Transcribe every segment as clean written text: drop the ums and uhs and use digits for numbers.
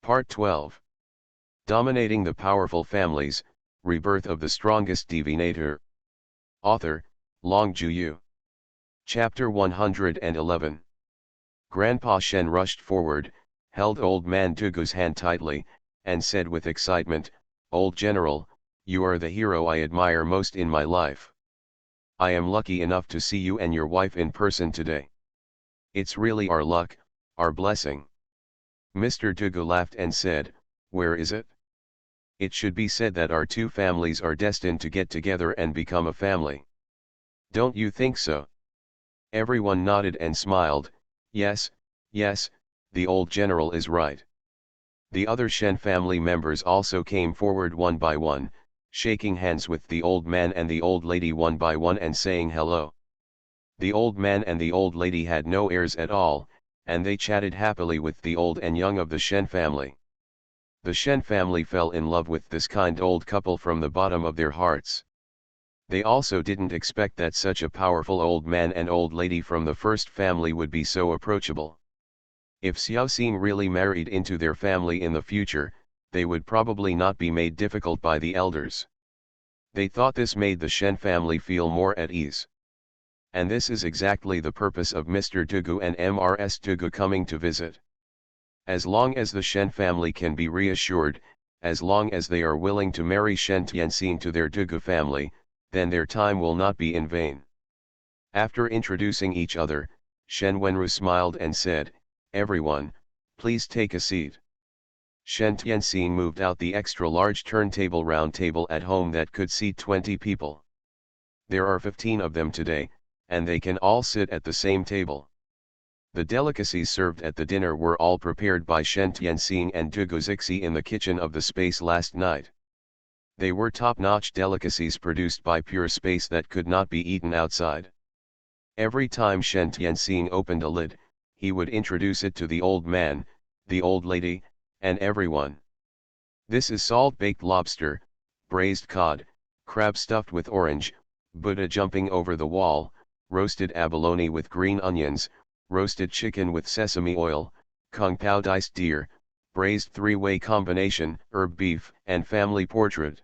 Part 12. Dominating the Powerful Families, Rebirth of the Strongest Divinator. Author, Long Ju Yu. Chapter 111. Grandpa Shen rushed forward, held Old Man Dugu's hand tightly, and said with excitement, "Old General, you are the hero I admire most in my life. I am lucky enough to see you and your wife in person today. It's really our luck, our blessing." Mr. Dugu laughed and said, "Where is it? It should be said that our two families are destined to get together and become a family. Don't you think so?" Everyone nodded and smiled. Yes, the old general is right. The other Shen family members also came forward one by one, shaking hands with the old man and the old lady one by one and saying hello. The old man and the old lady had no airs at all, and they chatted happily with the old and young of the Shen family. The Shen family fell in love with this kind old couple from the bottom of their hearts. They also didn't expect that such a powerful old man and old lady from the first family would be so approachable. If Xiao Xing really married into their family in the future, they would probably not be made difficult by the elders. They thought this made the Shen family feel more at ease. And this is exactly the purpose of Mr. Dugu and Mrs. Dugu coming to visit. As long as the Shen family can be reassured, as long as they are willing to marry Shen Tianxing to their Dugu family, then their time will not be in vain. After introducing each other, Shen Wenru smiled and said, "Everyone, please take a seat." Shen Tianxing moved out the extra-large turntable round table at home that could seat 20 people. There are 15 of them today, and they can all sit at the same table. The delicacies served at the dinner were all prepared by Shen Tianxing and Dugu Zixi in the kitchen of the space last night. They were top-notch delicacies produced by pure space that could not be eaten outside. Every time Shen Tianxing opened a lid, he would introduce it to the old man, the old lady, and everyone. "This is salt-baked lobster, braised cod, crab stuffed with orange, Buddha jumping over the wall, roasted abalone with green onions, roasted chicken with sesame oil, kung pao diced deer, braised three-way combination, herb beef, and family portrait.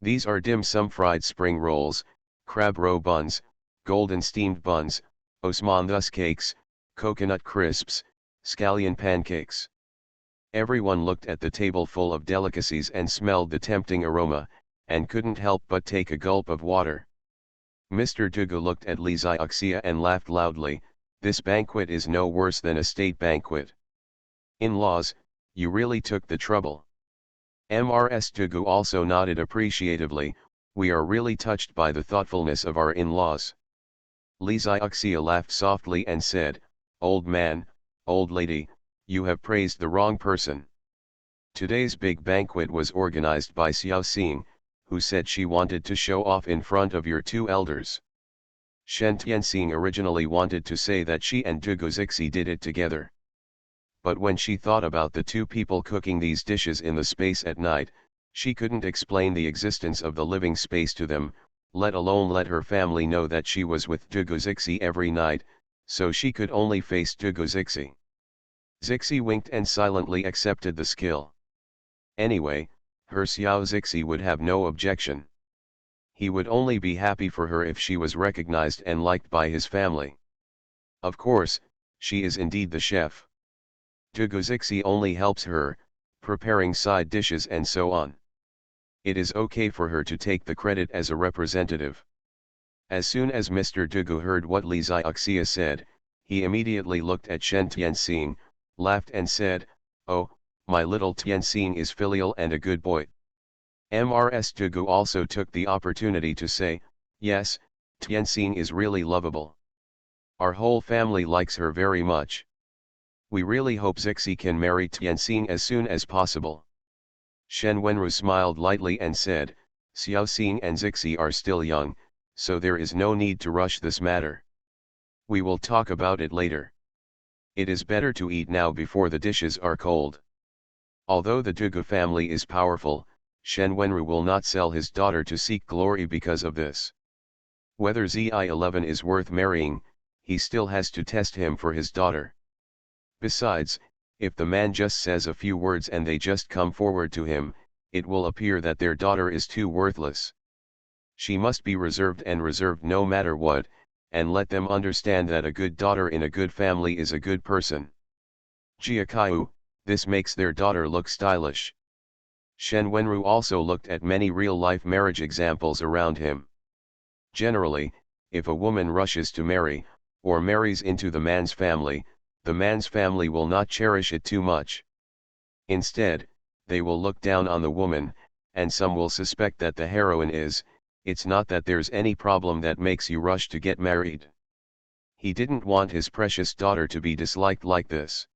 These are dim sum fried spring rolls, crab roe buns, golden steamed buns, osmanthus cakes, coconut crisps, scallion pancakes." Everyone looked at the table full of delicacies and smelled the tempting aroma, and couldn't help but take a gulp of water. Mr. Dugu looked at Li Xiaoxia and laughed loudly. "This banquet is no worse than a state banquet. In-laws, you really took the trouble." Mrs. Dugu also nodded appreciatively. "We are really touched by the thoughtfulness of our in-laws." Li Xiaoxia laughed softly and said, "Old man, old lady, you have praised the wrong person. Today's big banquet was organized by Xiao Xing, who said she wanted to show off in front of your two elders. Shen Tianxing originally wanted to say that she and Dugu Zixi did it together. But when she thought about the two people cooking these dishes in the space at night, she couldn't explain the existence of the living space to them, let alone let her family know that she was with Dugu Zixi every night, so she could only face Dugu Zixi. Zixi winked and silently accepted the skill. Anyway, her Xiao Zixi would have no objection. He would only be happy for her if she was recognized and liked by his family. Of course, she is indeed the chef. Dugu Zixi only helps her, preparing side dishes and so on. It is okay for her to take the credit as a representative. As soon as Mr. Dugu heard what Li Xiaoxia said, he immediately looked at Shen Tianxing, laughed and said, "Oh, my little Tianxing is filial and a good boy." Mrs. Dugu also took the opportunity to say, "Yes, Tianxing is really lovable. Our whole family likes her very much. We really hope Zixi can marry Tianxing as soon as possible." Shen Wenru smiled lightly and said, "Xiao Xing and Zixi are still young, so there is no need to rush this matter. We will talk about it later. It is better to eat now before the dishes are cold." Although the Dugu family is powerful, Shen Wenru will not sell his daughter to seek glory because of this. Whether Zi11 is worth marrying, he still has to test him for his daughter. Besides, If the man just says a few words and they just come forward to him, it will appear that their daughter is too worthless. She must be reserved and reserved no matter what, and let them understand that a good daughter in a good family is a good person. Jiakaiu, this makes their daughter look stylish. Shen Wenru also looked at many real-life marriage examples around him. Generally, if a woman rushes to marry, or marries into the man's family will not cherish it too much. Instead, they will look down on the woman, and some will suspect that the heroine is, it's not that there's any problem that makes you rush to get married. He didn't want his precious daughter to be disliked like this.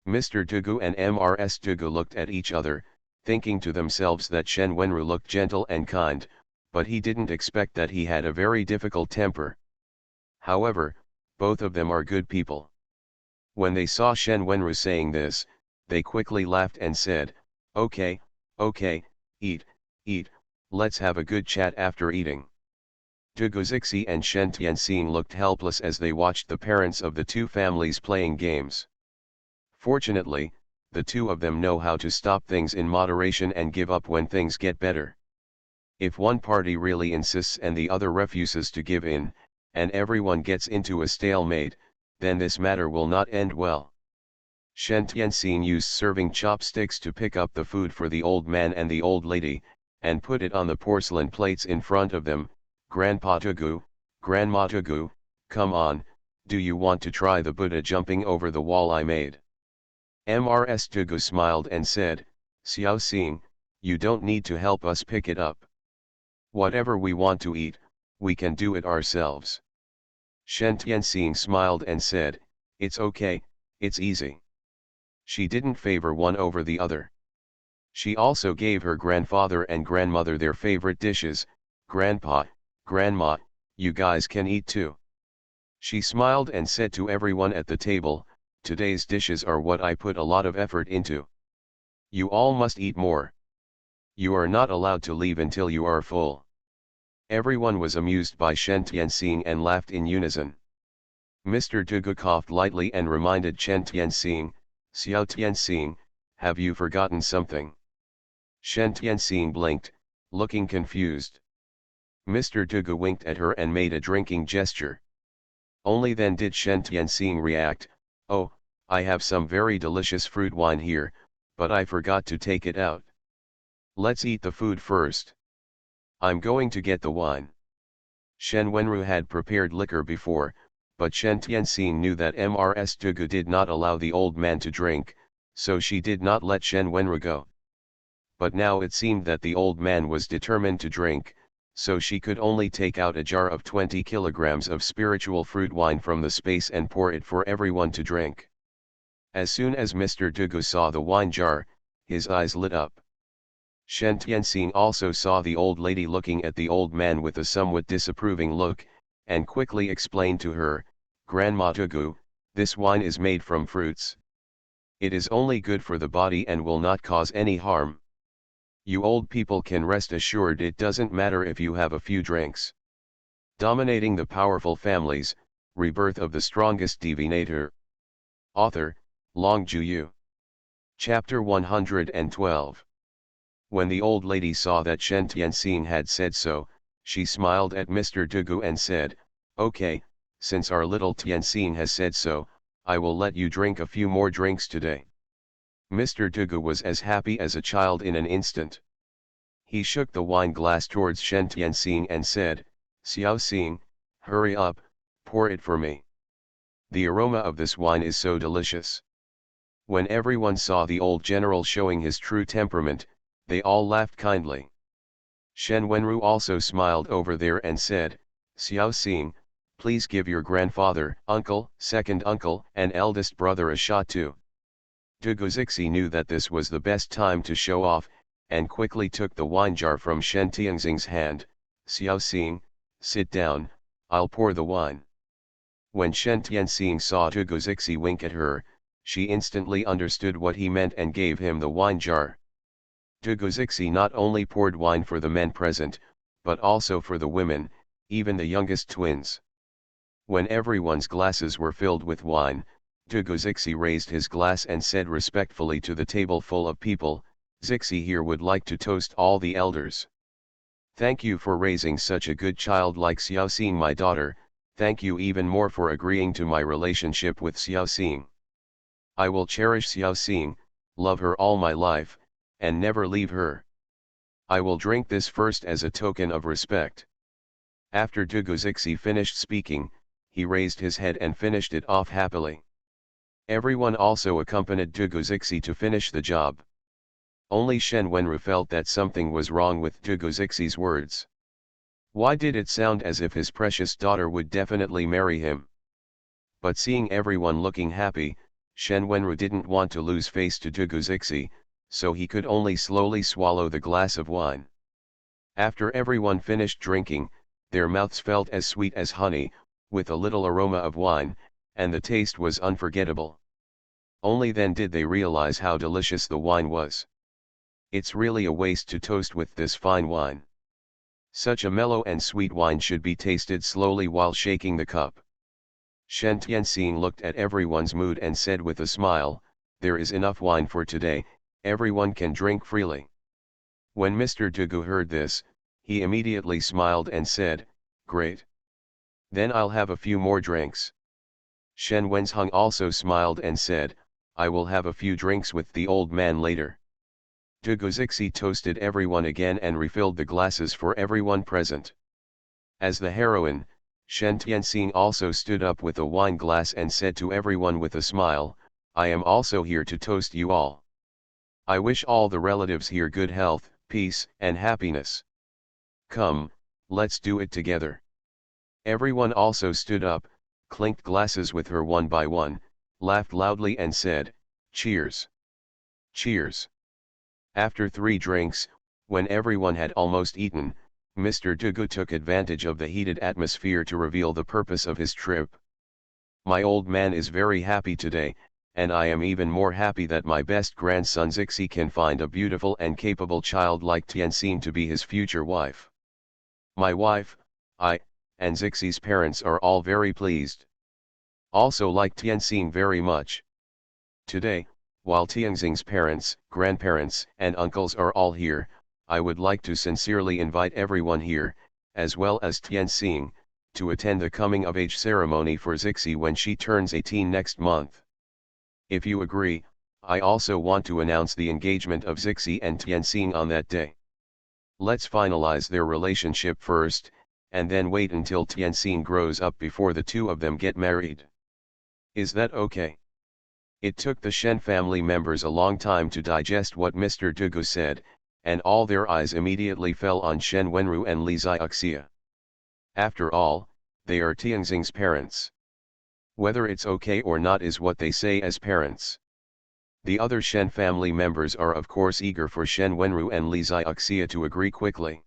Mr. Dugu and Mrs. Dugu looked at each other, thinking to themselves that Shen Wenru looked gentle and kind, but he didn't expect that he had a very difficult temper. However, both of them are good people. When they saw Shen Wenru saying this, they quickly laughed and said, okay, eat, let's have a good chat after eating. Dugu Zixi and Shen Tianxing looked helpless as they watched the parents of the two families playing games. Fortunately, the two of them know how to stop things in moderation and give up when things get better. If one party really insists and the other refuses to give in, and everyone gets into a stalemate, then this matter will not end well. Shen Tianxing used serving chopsticks to pick up the food for the old man and the old lady, and put it on the porcelain plates in front of them. Grandpa Tugu, Grandma Tugu, come on, do you want to try the Buddha jumping over the wall I made? Mrs. Tugu smiled and said, Xiao Xing, you don't need to help us pick it up. Whatever we want to eat, we can do it ourselves. Shen Tianxing smiled and said, it's okay, it's easy. She didn't favor one over the other. She also gave her grandfather and grandmother their favorite dishes. Grandpa, Grandma, you guys can eat too. She smiled and said to everyone at the table, today's dishes are what I put a lot of effort into. You all must eat more. You are not allowed to leave until you are full. Everyone was amused by Shen Tianxing and laughed in unison. Mr. Dugu coughed lightly and reminded Shen Tianxing, Xiao Tianxing, have you forgotten something? Shen Tianxing blinked, looking confused. Mr. Dugu winked at her and made a drinking gesture. Only then did Shen Tianxing react, oh, I have some very delicious fruit wine here, but I forgot to take it out. Let's eat the food first. I'm going to get the wine. Shen Wenru had prepared liquor before, but Shen Tianxing knew that Mrs. Dugu did not allow the old man to drink, so she did not let Shen Wenru go. But now it seemed that the old man was determined to drink, so she could only take out a jar of 20 kilograms of spiritual fruit wine from the space and pour it for everyone to drink. As soon as Mr. Dugu saw the wine jar, his eyes lit up. Shen Tianxing also saw the old lady looking at the old man with a somewhat disapproving look, and quickly explained to her, Grandma Dugu, this wine is made from fruits. It is only good for the body and will not cause any harm. You old people can rest assured it doesn't matter if you have a few drinks. Dominating the Powerful Families, Rebirth of the Strongest Divinator. Author, Long Juyu. Chapter 112. When the old lady saw that Shen Tianxing had said so, she smiled at Mr. Dugu and said, okay, since our little Tianxing has said so, I will let you drink a few more drinks today. Mr. Dugu was as happy as a child in an instant. He shook the wine glass towards Shen Tianxing and said, Xiao Xing, hurry up, pour it for me. The aroma of this wine is so delicious. When everyone saw the old general showing his true temperament, they all laughed kindly. Shen Wenru also smiled over there and said, Xiao Xing, please give your grandfather, uncle, second uncle, and eldest brother a shot too. Dugu Zixi knew that this was the best time to show off, and quickly took the wine jar from Shen Tianxing's hand. Xiao Xing, sit down, I'll pour the wine. When Shen Tianxing saw Dugu Zixi wink at her, she instantly understood what he meant and gave him the wine jar. Dugu Zixi not only poured wine for the men present, but also for the women, even the youngest twins. When everyone's glasses were filled with wine, Dugu Zixi raised his glass and said respectfully to the table full of people, Zixi here would like to toast all the elders. Thank you for raising such a good child like Xiaoxing my daughter, thank you even more for agreeing to my relationship with Xiaoxing. I will cherish Xiaoxing, love her all my life, and never leave her. I will drink this first as a token of respect. After Dugu Zixi finished speaking, he raised his head and finished it off happily. Everyone also accompanied Dugu Zixi to finish the job. Only Shen Wenru felt that something was wrong with Dugu Zixi's words. Why did it sound as if his precious daughter would definitely marry him? But seeing everyone looking happy, Shen Wenru didn't want to lose face to Dugu Zixi, so he could only slowly swallow the glass of wine. After everyone finished drinking, their mouths felt as sweet as honey, with a little aroma of wine, and the taste was unforgettable. Only then did they realize how delicious the wine was. It's really a waste to toast with this fine wine. Such a mellow and sweet wine should be tasted slowly while shaking the cup. Shen Tianxing looked at everyone's mood and said with a smile, there is enough wine for today, everyone can drink freely. When Mr. Dugu heard this, he immediately smiled and said, great. Then I'll have a few more drinks. Shen Wenzhong also smiled and said, I will have a few drinks with the old man later. Dugu Zixi toasted everyone again and refilled the glasses for everyone present. As the heroine, Shen Tianxing also stood up with a wine glass and said to everyone with a smile, I am also here to toast you all. I wish all the relatives here good health, peace, and happiness. Come, let's do it together. Everyone also stood up, clinked glasses with her one by one, laughed loudly and said, cheers. Cheers. After 3 drinks, when everyone had almost eaten, Mr. Dugu took advantage of the heated atmosphere to reveal the purpose of his trip. My old man is very happy today, and I am even more happy that my best grandson Zixi can find a beautiful and capable child like Tianxing to be his future wife. My wife, I, and Zixi's parents are all very pleased. Also like Tianxing very much. Today, while Tianxing's parents, grandparents, and uncles are all here, I would like to sincerely invite everyone here, as well as Tianxing, to attend the coming-of-age ceremony for Zixi when she turns 18 next month. If you agree, I also want to announce the engagement of Zixi and Tianxing on that day. Let's finalize their relationship first, and then wait until Tianxing grows up before the two of them get married. Is that okay? It took the Shen family members a long time to digest what Mr. Dugu said, and all their eyes immediately fell on Shen Wenru and Li Xiaoxia. After all, they are Tianxing's parents. Whether it's okay or not is what they say as parents. The other Shen family members are of course eager for Shen Wenru and Li Xiaoxia to agree quickly.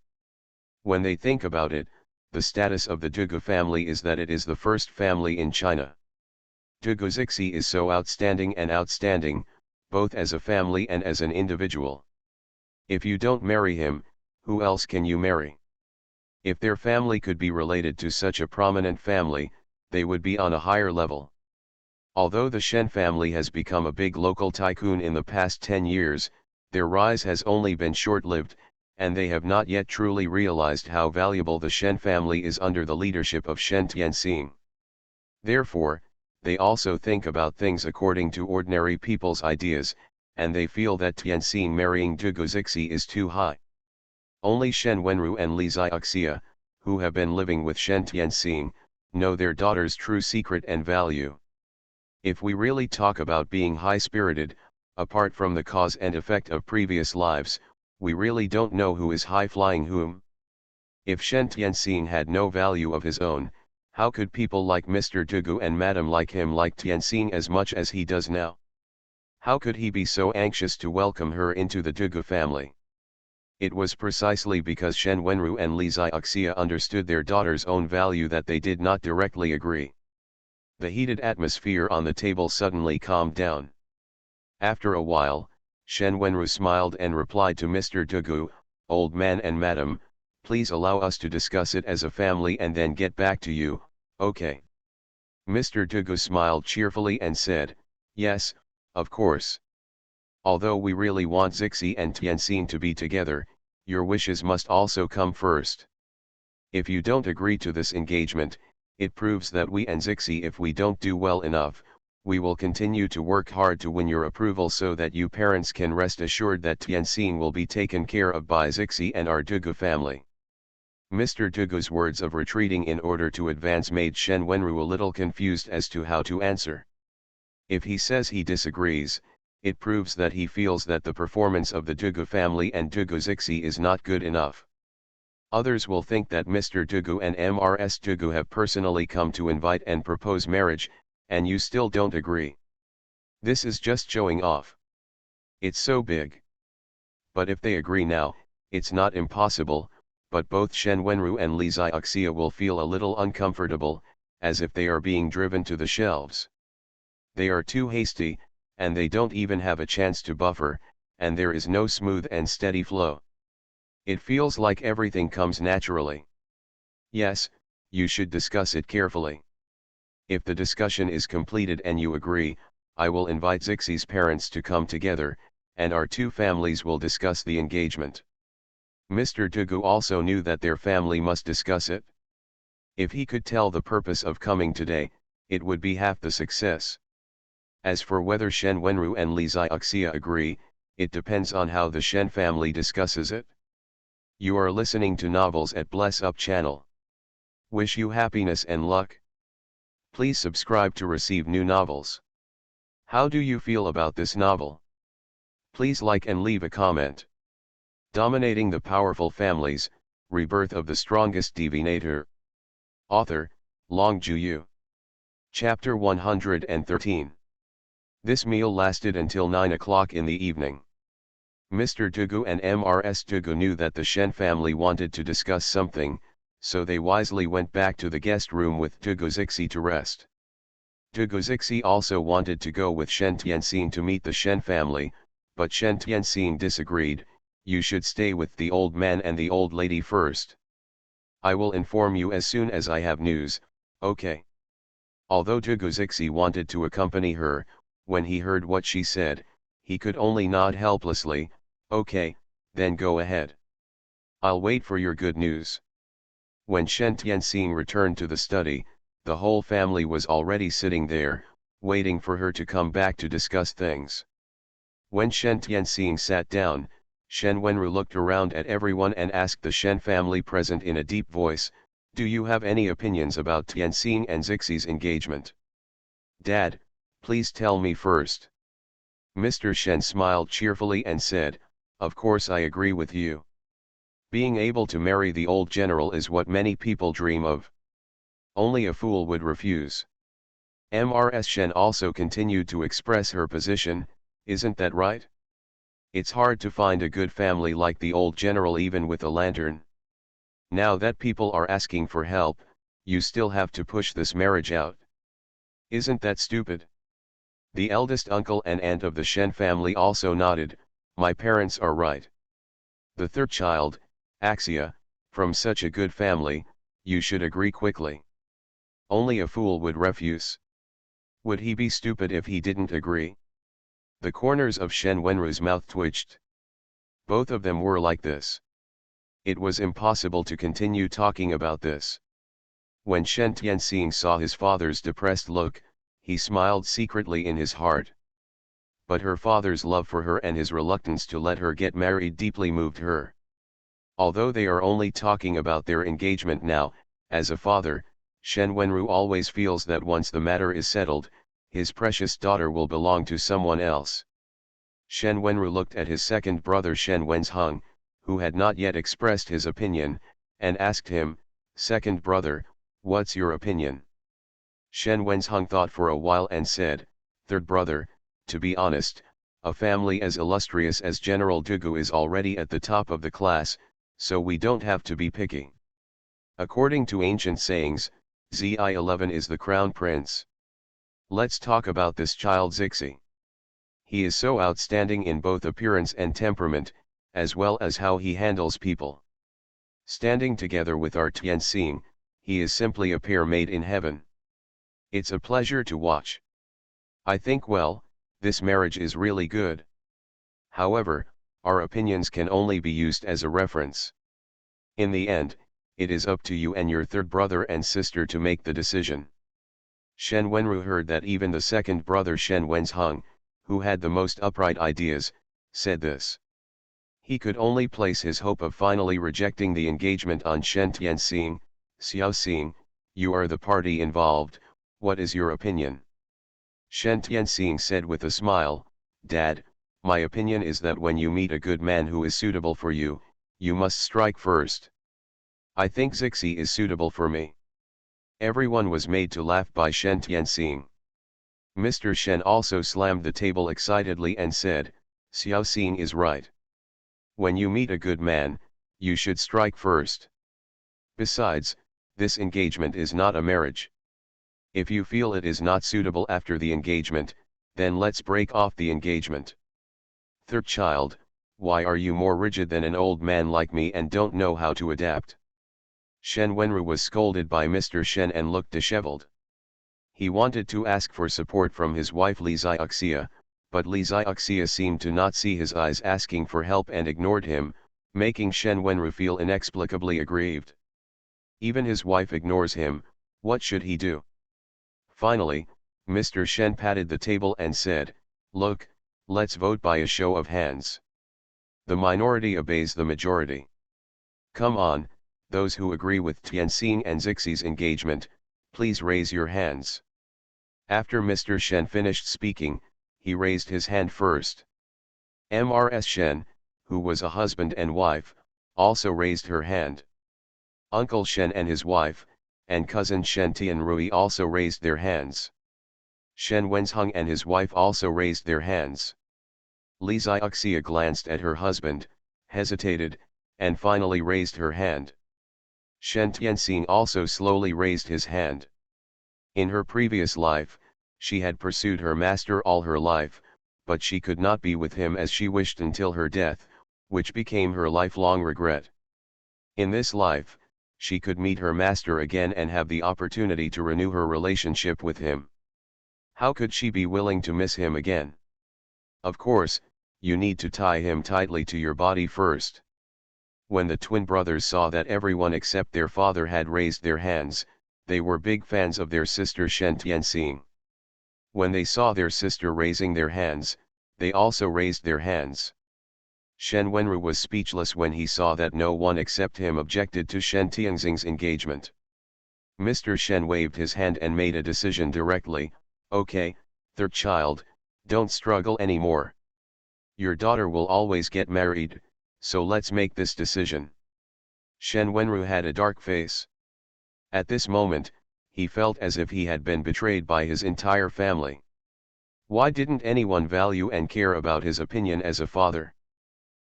When they think about it, the status of the Dugu family is that it is the first family in China. Dugu Zixi is so outstanding, both as a family and as an individual. If you don't marry him, who else can you marry? If their family could be related to such a prominent family, they would be on a higher level. Although the Shen family has become a big local tycoon in the past 10 years, their rise has only been short-lived, and they have not yet truly realized how valuable the Shen family is under the leadership of Shen Tianxing. Therefore, they also think about things according to ordinary people's ideas, and they feel that Tianxing marrying Dugu Zixi is too high. Only Shen Wenru and Li Xiaoxia, who have been living with Shen Tianxing, know their daughter's true secret and value. If we really talk about being high-spirited, apart from the cause and effect of previous lives, we really don't know who is high-flying whom. If Shen Tianxing had no value of his own, how could people like Mr. Dugu and Madam like him like Tianxing as much as he does now? How could he be so anxious to welcome her into the Dugu family? It was precisely because Shen Wenru and Li Xiaoxia understood their daughter's own value that they did not directly agree. The heated atmosphere on the table suddenly calmed down. After a while, Shen Wenru smiled and replied to Mr. Dugu, "Old man and madam, please allow us to discuss it as a family and then get back to you, okay?" Mr. Dugu smiled cheerfully and said, yes, of course. Although we really want Zixi and Tianxin to be together, your wishes must also come first. If you don't agree to this engagement, it proves that we and Zixi, if we don't do well enough, we will continue to work hard to win your approval so that you parents can rest assured that Tianxin will be taken care of by Zixi and our Dugu family. Mr. Dugu's words of retreating in order to advance made Shen Wenru a little confused as to how to answer. If he says he disagrees, it proves that he feels that the performance of the Dugu family and Dugu Zixi is not good enough. Others will think that Mr. Dugu and Mrs. Dugu have personally come to invite and propose marriage, and you still don't agree. This is just showing off. It's so big. But if they agree now, it's not impossible, but both Shen Wenru and Li Xiaoxia will feel a little uncomfortable, as if they are being driven to the shelves. They are too hasty, and they don't even have a chance to buffer, and there is no smooth and steady flow. It feels like everything comes naturally. Yes, you should discuss it carefully. If the discussion is completed and you agree, I will invite Zixi's parents to come together, and our two families will discuss the engagement. Mr. Dugu also knew that their family must discuss it. If he could tell the purpose of coming today, it would be half the success. As for whether Shen Wenru and Li Xiaoxia agree, it depends on how the Shen family discusses it. You are listening to Novels at Bless Up channel. Wish you happiness and luck. Please subscribe to receive new novels. How do you feel about this novel? Please like and leave a comment. Dominating the Powerful Families, Rebirth of the Strongest Divinator. Author, Long Juyu. Chapter 113. This meal lasted until 9 o'clock in the evening. Mr. Dugu and Mrs. Dugu knew that the Shen family wanted to discuss something, so they wisely went back to the guest room with Dugu Zixi to rest. Dugu Zixi also wanted to go with Shen Tianxin to meet the Shen family, but Shen Tianxin disagreed. You should stay with the old man and the old lady first. I will inform you as soon as I have news, okay? Although Dugu Zixi wanted to accompany her, when he heard what she said, he could only nod helplessly. Okay, then go ahead. I'll wait for your good news. When Shen Tianxin returned to the study, the whole family was already sitting there, waiting for her to come back to discuss things. When Shen Tianxin sat down, Shen Wenru looked around at everyone and asked the Shen family present in a deep voice, do you have any opinions about Tianxin and Zixi's engagement? Dad, please tell me first. Mr. Shen smiled cheerfully and said, of course I agree with you. Being able to marry the old general is what many people dream of. Only a fool would refuse. Mrs. Shen also continued to express her position, isn't that right? It's hard to find a good family like the old general even with a lantern. Now that people are asking for help, you still have to push this marriage out. Isn't that stupid? The eldest uncle and aunt of the Shen family also nodded, my parents are right. The third child, Axia, from such a good family, you should agree quickly. Only a fool would refuse. Would he be stupid if he didn't agree? The corners of Shen Wenru's mouth twitched. Both of them were like this. It was impossible to continue talking about this. When Shen Tianxin saw his father's depressed look, he smiled secretly in his heart. But her father's love for her and his reluctance to let her get married deeply moved her. Although they are only talking about their engagement now, as a father, Shen Wenru always feels that once the matter is settled, his precious daughter will belong to someone else. Shen Wenru looked at his second brother Shen Wenzheng, who had not yet expressed his opinion, and asked him, second brother, what's your opinion? Shen Wenzheng thought for a while and said, third brother, to be honest, a family as illustrious as General Dugu is already at the top of the class, so we don't have to be picky. According to ancient sayings, Zi-11 is the crown prince. Let's talk about this child Zixi. He is so outstanding in both appearance and temperament, as well as how he handles people. Standing together with our Tianxin, he is simply a pair made in heaven. It's a pleasure to watch. I think well, this marriage is really good. However, our opinions can only be used as a reference. In the end, it is up to you and your third brother and sister to make the decision. Shen Wenru heard that even the second brother Shen Wenzheng, who had the most upright ideas, said this. He could only place his hope of finally rejecting the engagement on Shen Tianxing. Xiaoxing, you are the party involved, what is your opinion? Shen Tianxing said with a smile, Dad, my opinion is that when you meet a good man who is suitable for you, you must strike first. I think Zixi is suitable for me. Everyone was made to laugh by Shen Tianxing. Mr. Shen also slammed the table excitedly and said, Xiaoxing is right. When you meet a good man, you should strike first. Besides, this engagement is not a marriage. If you feel it is not suitable after the engagement, then let's break off the engagement. Third child, why are you more rigid than an old man like me and don't know how to adapt? Shen Wenru was scolded by Mr. Shen and looked disheveled. He wanted to ask for support from his wife Li Xiaoxia, but Li Xiaoxia seemed to not see his eyes asking for help and ignored him, making Shen Wenru feel inexplicably aggrieved. Even his wife ignores him, what should he do? Finally, Mr. Shen patted the table and said, Look, let's vote by a show of hands. The minority obeys the majority. Come on, those who agree with Tianxing and Zixi's engagement, please raise your hands. After Mr. Shen finished speaking, he raised his hand first. Mrs. Shen, who was a husband and wife, also raised her hand. Uncle Shen and his wife, and cousin Shen Tianrui also raised their hands. Shen Wenzheng and his wife also raised their hands. Li Xiaoxia glanced at her husband, hesitated, and finally raised her hand. Shen Tianxing also slowly raised his hand. In her previous life, she had pursued her master all her life, but she could not be with him as she wished until her death, which became her lifelong regret. In this life, she could meet her master again and have the opportunity to renew her relationship with him. How could she be willing to miss him again? Of course, you need to tie him tightly to your body first. When the twin brothers saw that everyone except their father had raised their hands, they were big fans of their sister Shen Tianxing. When they saw their sister raising their hands, they also raised their hands. Shen Wenru was speechless when he saw that no one except him objected to Shen Tianxing's engagement. Mr. Shen waved his hand and made a decision directly, okay, third child, don't struggle anymore. Your daughter will always get married, so let's make this decision. Shen Wenru had a dark face. At this moment, he felt as if he had been betrayed by his entire family. Why didn't anyone value and care about his opinion as a father?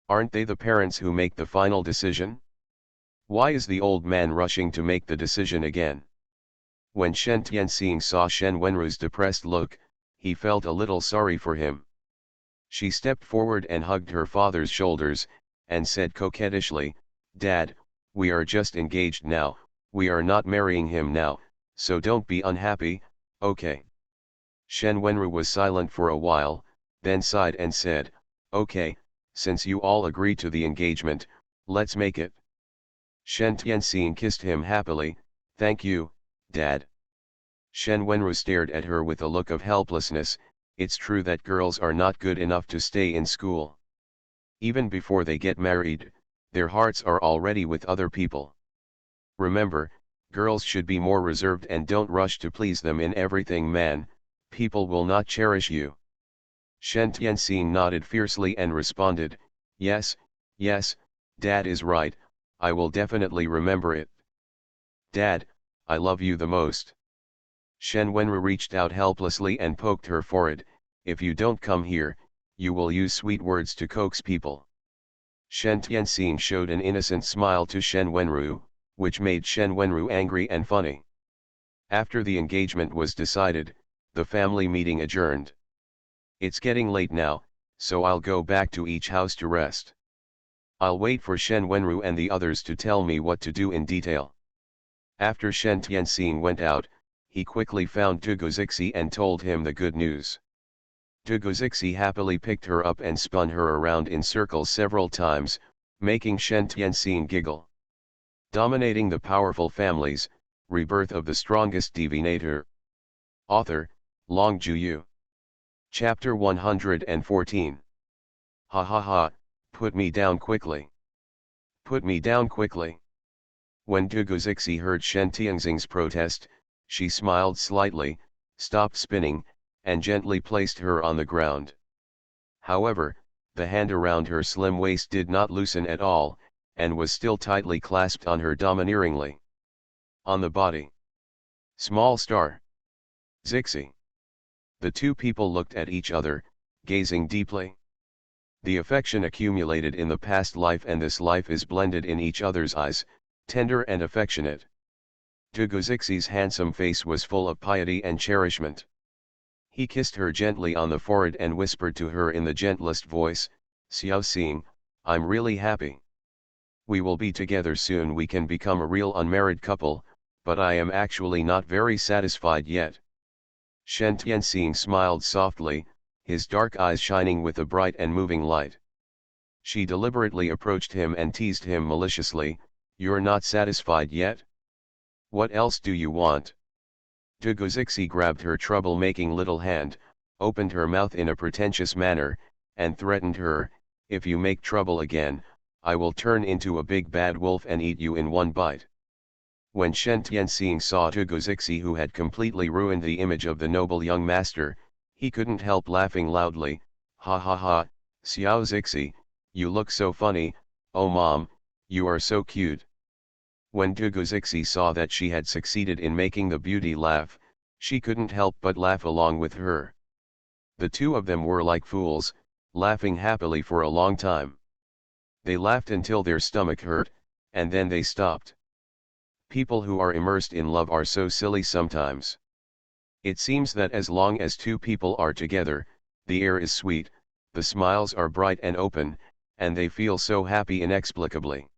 Aren't they the parents who make the final decision? Why is the old man rushing to make the decision again? When Shen Tianxing saw Shen Wenru's depressed look, he felt a little sorry for him. She stepped forward and hugged her father's shoulders, and said coquettishly, Dad, we are just engaged now, we are not marrying him now, so don't be unhappy, okay? Shen Wenru was silent for a while, then sighed and said, okay, since you all agree to the engagement, let's make it. Shen Tianxing kissed him happily, thank you, Dad. Shen Wenru stared at her with a look of helplessness. It's true that girls are not good enough to stay in school. Even before they get married, their hearts are already with other people. Remember, girls should be more reserved and don't rush to please them in everything, man, people will not cherish you. Shen Tianxing nodded fiercely and responded, yes, yes, Dad is right, I will definitely remember it. Dad, I love you the most. Shen Wenru reached out helplessly and poked her forehead, if you don't come here, you will use sweet words to coax people. Shen Tianxing showed an innocent smile to Shen Wenru, which made Shen Wenru angry and funny. After the engagement was decided, the family meeting adjourned. It's getting late now, so I'll go back to each house to rest. I'll wait for Shen Wenru and the others to tell me what to do in detail. After Shen Tianxing went out, he quickly found Dugozixi and told him the good news. Dugozixi happily picked her up and spun her around in circles several times, making Shen Tianxing giggle. Dominating the Powerful Families, Rebirth of the Strongest Divinator. Author, Long Juyu. Chapter 114. Ha ha ha, put me down quickly. Put me down quickly. When Dugozixi heard Shen Tianxing's protest, she smiled slightly, stopped spinning, and gently placed her on the ground. However, the hand around her slim waist did not loosen at all, and was still tightly clasped on her domineeringly. On the body. Small star. Zixi. The two people looked at each other, gazing deeply. The affection accumulated in the past life and this life is blended in each other's eyes, tender and affectionate. Dugozixi's handsome face was full of piety and cherishment. He kissed her gently on the forehead and whispered to her in the gentlest voice, "Xiao Xing, I'm really happy. We will be together soon, we can become a real unmarried couple, but I am actually not very satisfied yet." Shen Tianxing smiled softly, his dark eyes shining with a bright and moving light. She deliberately approached him and teased him maliciously, "You're not satisfied yet? What else do you want?" Dugozixi grabbed her trouble-making little hand, opened her mouth in a pretentious manner, and threatened her, "If you make trouble again, I will turn into a big bad wolf and eat you in one bite." When Shen Tianxing saw Dugozixi, who had completely ruined the image of the noble young master, he couldn't help laughing loudly. "Ha ha ha, Xiao Zixi, you look so funny, oh mom, you are so cute." When Dugozixi saw that she had succeeded in making the beauty laugh, she couldn't help but laugh along with her. The two of them were like fools, laughing happily for a long time. They laughed until their stomach hurt, and then they stopped. People who are immersed in love are so silly sometimes. It seems that as long as two people are together, the air is sweet, the smiles are bright and open, and they feel so happy inexplicably.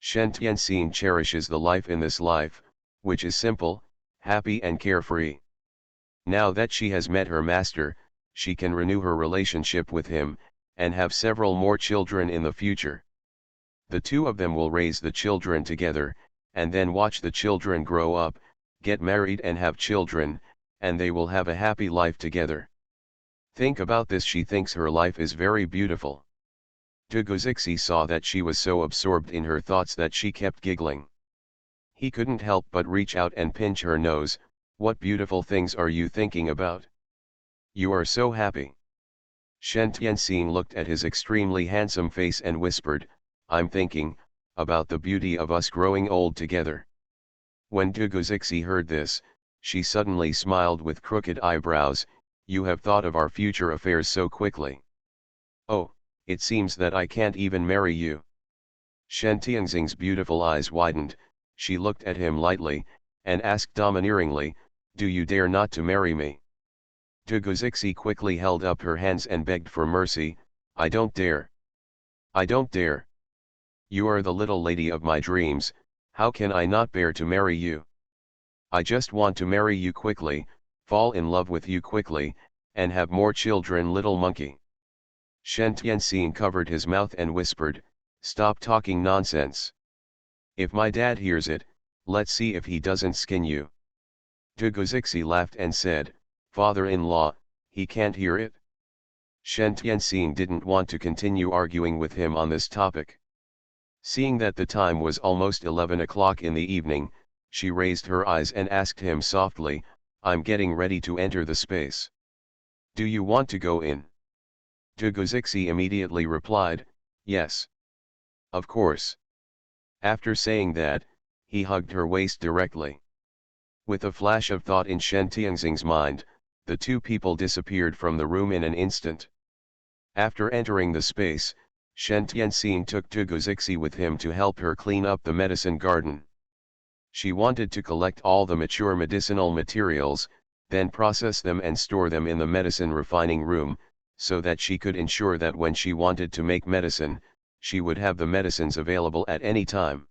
Shen Tianxing cherishes the life in this life, which is simple, happy and carefree. Now that she has met her master, she can renew her relationship with him, and have several more children in the future. The two of them will raise the children together, and then watch the children grow up, get married and have children, and they will have a happy life together. Think about this, she thinks her life is very beautiful. Dugozixi saw that she was so absorbed in her thoughts that she kept giggling. He couldn't help but reach out and pinch her nose. "What beautiful things are you thinking about? You are so happy." Shen Tianxing looked at his extremely handsome face and whispered, "I'm thinking about the beauty of us growing old together." When Dugozixi heard this, she suddenly smiled with crooked eyebrows. "You have thought of our future affairs so quickly. Oh, it seems that I can't even marry you." Shen Tianxing's beautiful eyes widened, she looked at him lightly, and asked domineeringly, "Do you dare not to marry me?" Dugozixi quickly held up her hands and begged for mercy, "I don't dare. I don't dare. You are the little lady of my dreams, how can I not bear to marry you? I just want to marry you quickly, fall in love with you quickly, and have more children, little monkey." Shen Tianxing covered his mouth and whispered, "Stop talking nonsense. If my dad hears it, let's see if he doesn't skin you." Dugozixi laughed and said, "Father-in-law, he can't hear it." Shen Tianxing didn't want to continue arguing with him on this topic. Seeing that the time was almost 11 o'clock in the evening, she raised her eyes and asked him softly, "I'm getting ready to enter the space. Do you want to go in?" Dugozixi immediately replied, "Yes. Of course." After saying that, he hugged her waist directly. With a flash of thought in Shen Tianxing's mind, the two people disappeared from the room in an instant. After entering the space, Shen Tianxing took Dugozixi with him to help her clean up the medicine garden. She wanted to collect all the mature medicinal materials, then process them and store them in the medicine refining room, so that she could ensure that when she wanted to make medicine, she would have the medicines available at any time.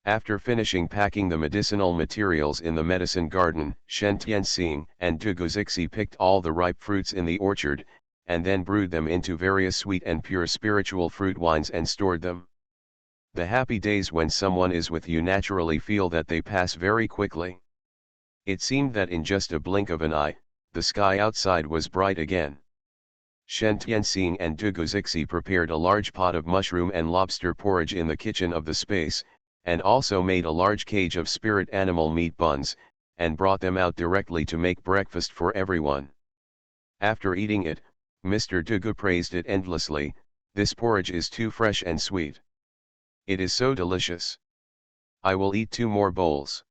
After finishing packing the medicinal materials in the medicine garden, Shen Tianxing and Dugu Zixi picked all the ripe fruits in the orchard, and then brewed them into various sweet and pure spiritual fruit wines and stored them. The happy days when someone is with you naturally feel that they pass very quickly. It seemed that in just a blink of an eye, the sky outside was bright again. Shen Tianxing and Dugu Zixi prepared a large pot of mushroom and lobster porridge in the kitchen of the space, and also made a large cage of spirit animal meat buns, and brought them out directly to make breakfast for everyone. After eating it, Mr. Dugu praised it endlessly. "This porridge is too fresh and sweet. It is so delicious. I will eat 2 more bowls."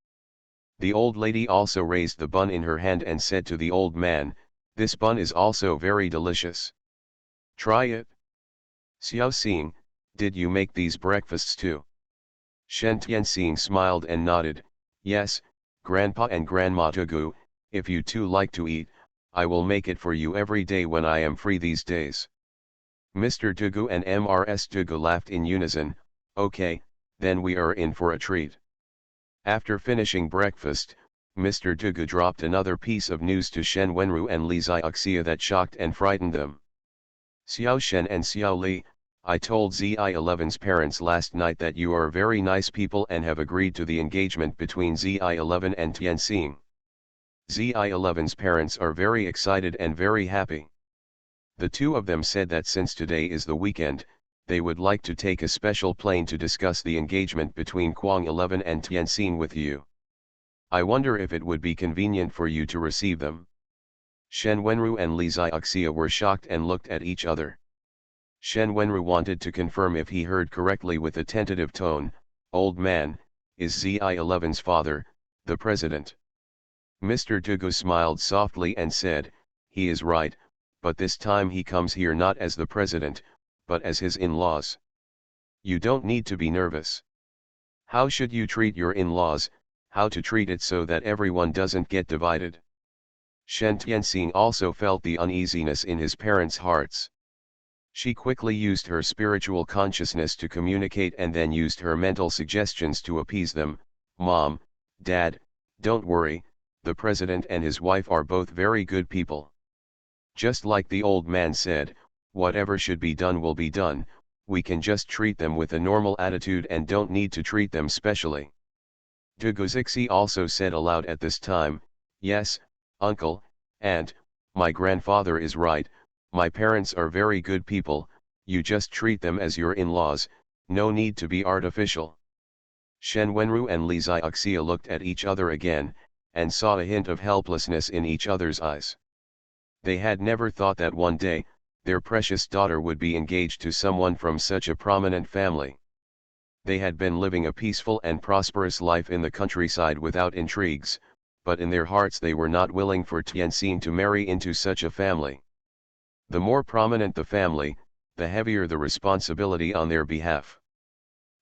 The old lady also raised the bun in her hand and said to the old man, "This bun is also very delicious. Try it." "Xiao Xing, did you make these breakfasts too?" Shen Tianxing smiled and nodded, "Yes, Grandpa and Grandma Dugu, if you too like to eat, I will make it for you every day when I am free these days." Mr. Dugu and Mrs. Dugu laughed in unison. "Okay, then we are in for a treat." After finishing breakfast, Mr. Dugu dropped another piece of news to Shen Wenru and Li Xiaoxia that shocked and frightened them. "Xiao Shen and Xiao Li, I told Zi11's parents last night that you are very nice people and have agreed to the engagement between Zi11 and Tianxing. Zi11's parents are very excited and very happy. The two of them said that since today is the weekend, they would like to take a special plane to discuss the engagement between Kuang 11 and Tianxing with you. I wonder if it would be convenient for you to receive them." Shen Wenru and Li Xiaoxia were shocked and looked at each other. Shen Wenru wanted to confirm if he heard correctly with a tentative tone, "Old man, is Zi11's father, the president?" Mr. Dugu smiled softly and said, "He is right, but this time he comes here not as the president, but as his in-laws. You don't need to be nervous. How should you treat your in-laws, how to treat it so that everyone doesn't get divided?" Shen Tianxing also felt the uneasiness in his parents' hearts. She quickly used her spiritual consciousness to communicate and then used her mental suggestions to appease them. "Mom, Dad, don't worry, the president and his wife are both very good people. Just like the old man said, whatever should be done will be done, we can just treat them with a normal attitude and don't need to treat them specially." Dugu Zixi also said aloud at this time, "Yes, uncle, aunt, my grandfather is right, my parents are very good people, you just treat them as your in-laws, no need to be artificial." Shen Wenru and Li Xiaoxia looked at each other again, and saw a hint of helplessness in each other's eyes. They had never thought that one day, their precious daughter would be engaged to someone from such a prominent family. They had been living a peaceful and prosperous life in the countryside without intrigues, but in their hearts they were not willing for Tianxing to marry into such a family. The more prominent the family, the heavier the responsibility on their behalf.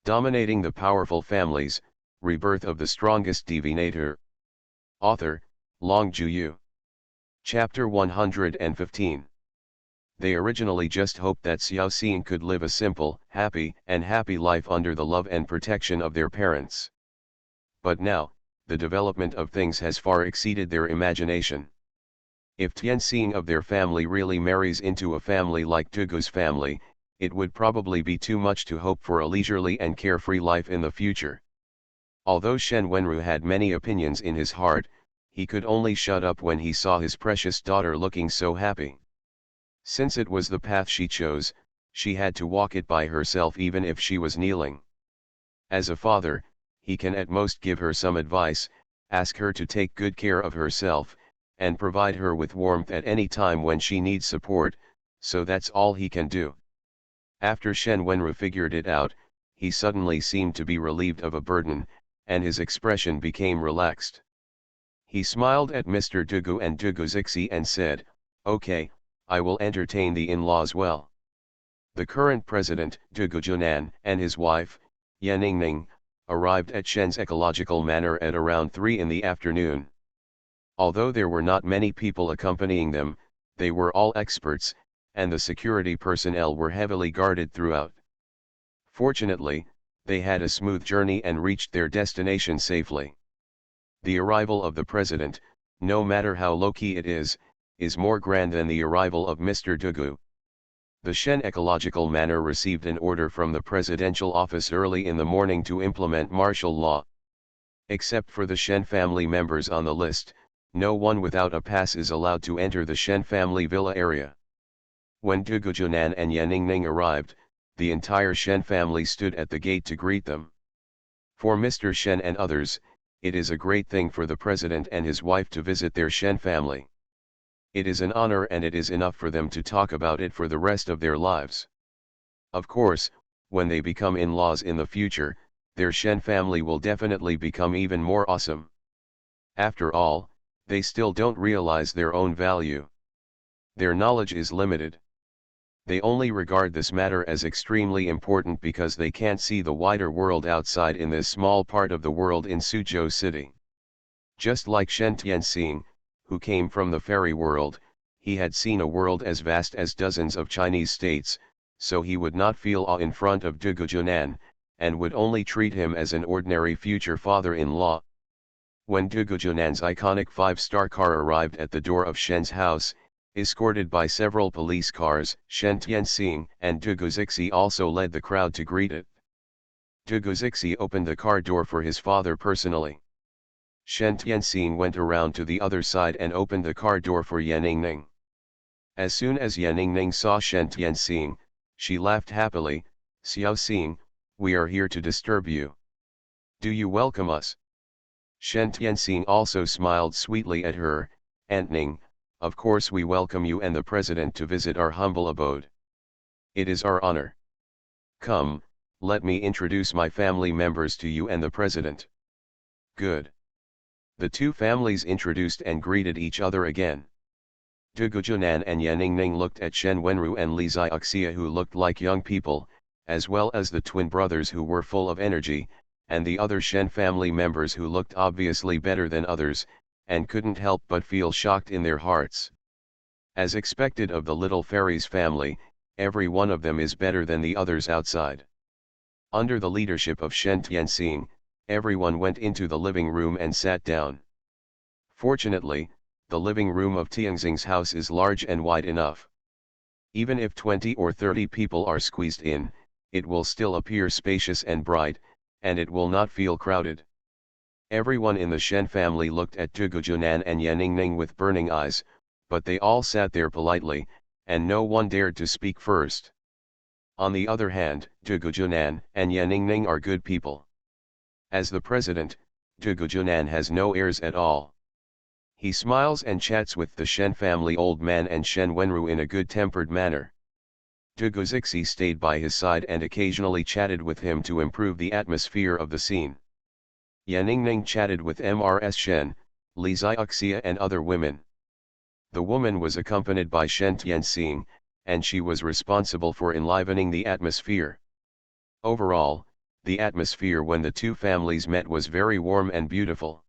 Dominating the Powerful Families, Rebirth of the Strongest Divinator. Author, Long Juyu. Chapter 115. They originally just hoped that Xiao Xing could live a simple, happy life under the love and protection of their parents. But now, the development of things has far exceeded their imagination. If Tianxing of their family really marries into a family like Dugu's family, it would probably be too much to hope for a leisurely and carefree life in the future. Although Shen Wenru had many opinions in his heart, he could only shut up when he saw his precious daughter looking so happy. Since it was the path she chose, she had to walk it by herself even if she was kneeling. As a father, he can at most give her some advice, ask her to take good care of herself, and provide her with warmth at any time when she needs support, so that's all he can do. After Shen Wenru figured it out, he suddenly seemed to be relieved of a burden, and his expression became relaxed. He smiled at Mr. Dugu and Dugu Zixi and said, "Okay, I will entertain the in-laws well." The current president, Dugu Junan, and his wife, Yan Ningning, arrived at Shen's ecological manor at around 3 in the afternoon. Although there were not many people accompanying them, they were all experts, and the security personnel were heavily guarded throughout. Fortunately, They had a smooth journey and reached their destination safely. The arrival of the president, no matter how low-key it is more grand than the arrival of Mr. Dugu. The Shen Ecological Manor received an order from the presidential office early in the morning to implement martial law. Except for the Shen family members on the list, no one without a pass is allowed to enter the Shen family villa area. When Dugu Junan and Yaningning arrived, the entire Shen family stood at the gate to greet them. For Mr. Shen and others, it is a great thing for the president and his wife to visit their Shen family. It is an honor, and it is enough for them to talk about it for the rest of their lives. Of course, when they become in-laws in the future, their Shen family will definitely become even more awesome. After all, they still don't realize their own value. Their knowledge is limited. They only regard this matter as extremely important because they can't see the wider world outside in this small part of the world in Suzhou City. Just like Shen Tianxing, who came from the fairy world, he had seen a world as vast as dozens of Chinese states, so he would not feel awe in front of Dugu Junan, and would only treat him as an ordinary future father-in-law. When Dugu Junan's iconic 5-star car arrived at the door of Shen's house, escorted by several police cars, Shen Tianxing and Dugu Zixi also led the crowd to greet it. Dugu Zixi opened the car door for his father personally. Shen Tianxing went around to the other side and opened the car door for Yaningning. As soon as Yaningning saw Shen Tianxing, she laughed happily. "Xiao Xing, we are here to disturb you. Do you welcome us?" Shen Tianxing also smiled sweetly at her. "Antning, of course we welcome you and the president to visit our humble abode. It is our honor. Come, let me introduce my family members to you and the president." Good. The two families introduced and greeted each other again. Dugu Junan and Yaningning looked at Shen Wenru and Li Xiaoxia, who looked like young people, as well as the twin brothers who were full of energy, and the other Shen family members who looked obviously better than others, and couldn't help but feel shocked in their hearts. As expected of the little fairies family, every one of them is better than the others outside. Under the leadership of Shen Tianxing, everyone went into the living room and sat down. Fortunately, the living room of Tianxing's house is large and wide enough. Even if 20 or 30 people are squeezed in, it will still appear spacious and bright, and it will not feel crowded. Everyone in the Shen family looked at Dugu Junan and Yaningning with burning eyes, but they all sat there politely, and no one dared to speak first. On the other hand, Dugu Junan and Yaningning are good people. As the president, Dugu Junan has no airs at all. He smiles and chats with the Shen family old man and Shen Wenru in a good-tempered manner. Dugu Zixi stayed by his side and occasionally chatted with him to improve the atmosphere of the scene. Yaningning chatted with Mrs. Shen, Li Xiaoxia and other women. The woman was accompanied by Shen Tianxing, and she was responsible for enlivening the atmosphere. Overall, the atmosphere when the two families met was very warm and beautiful.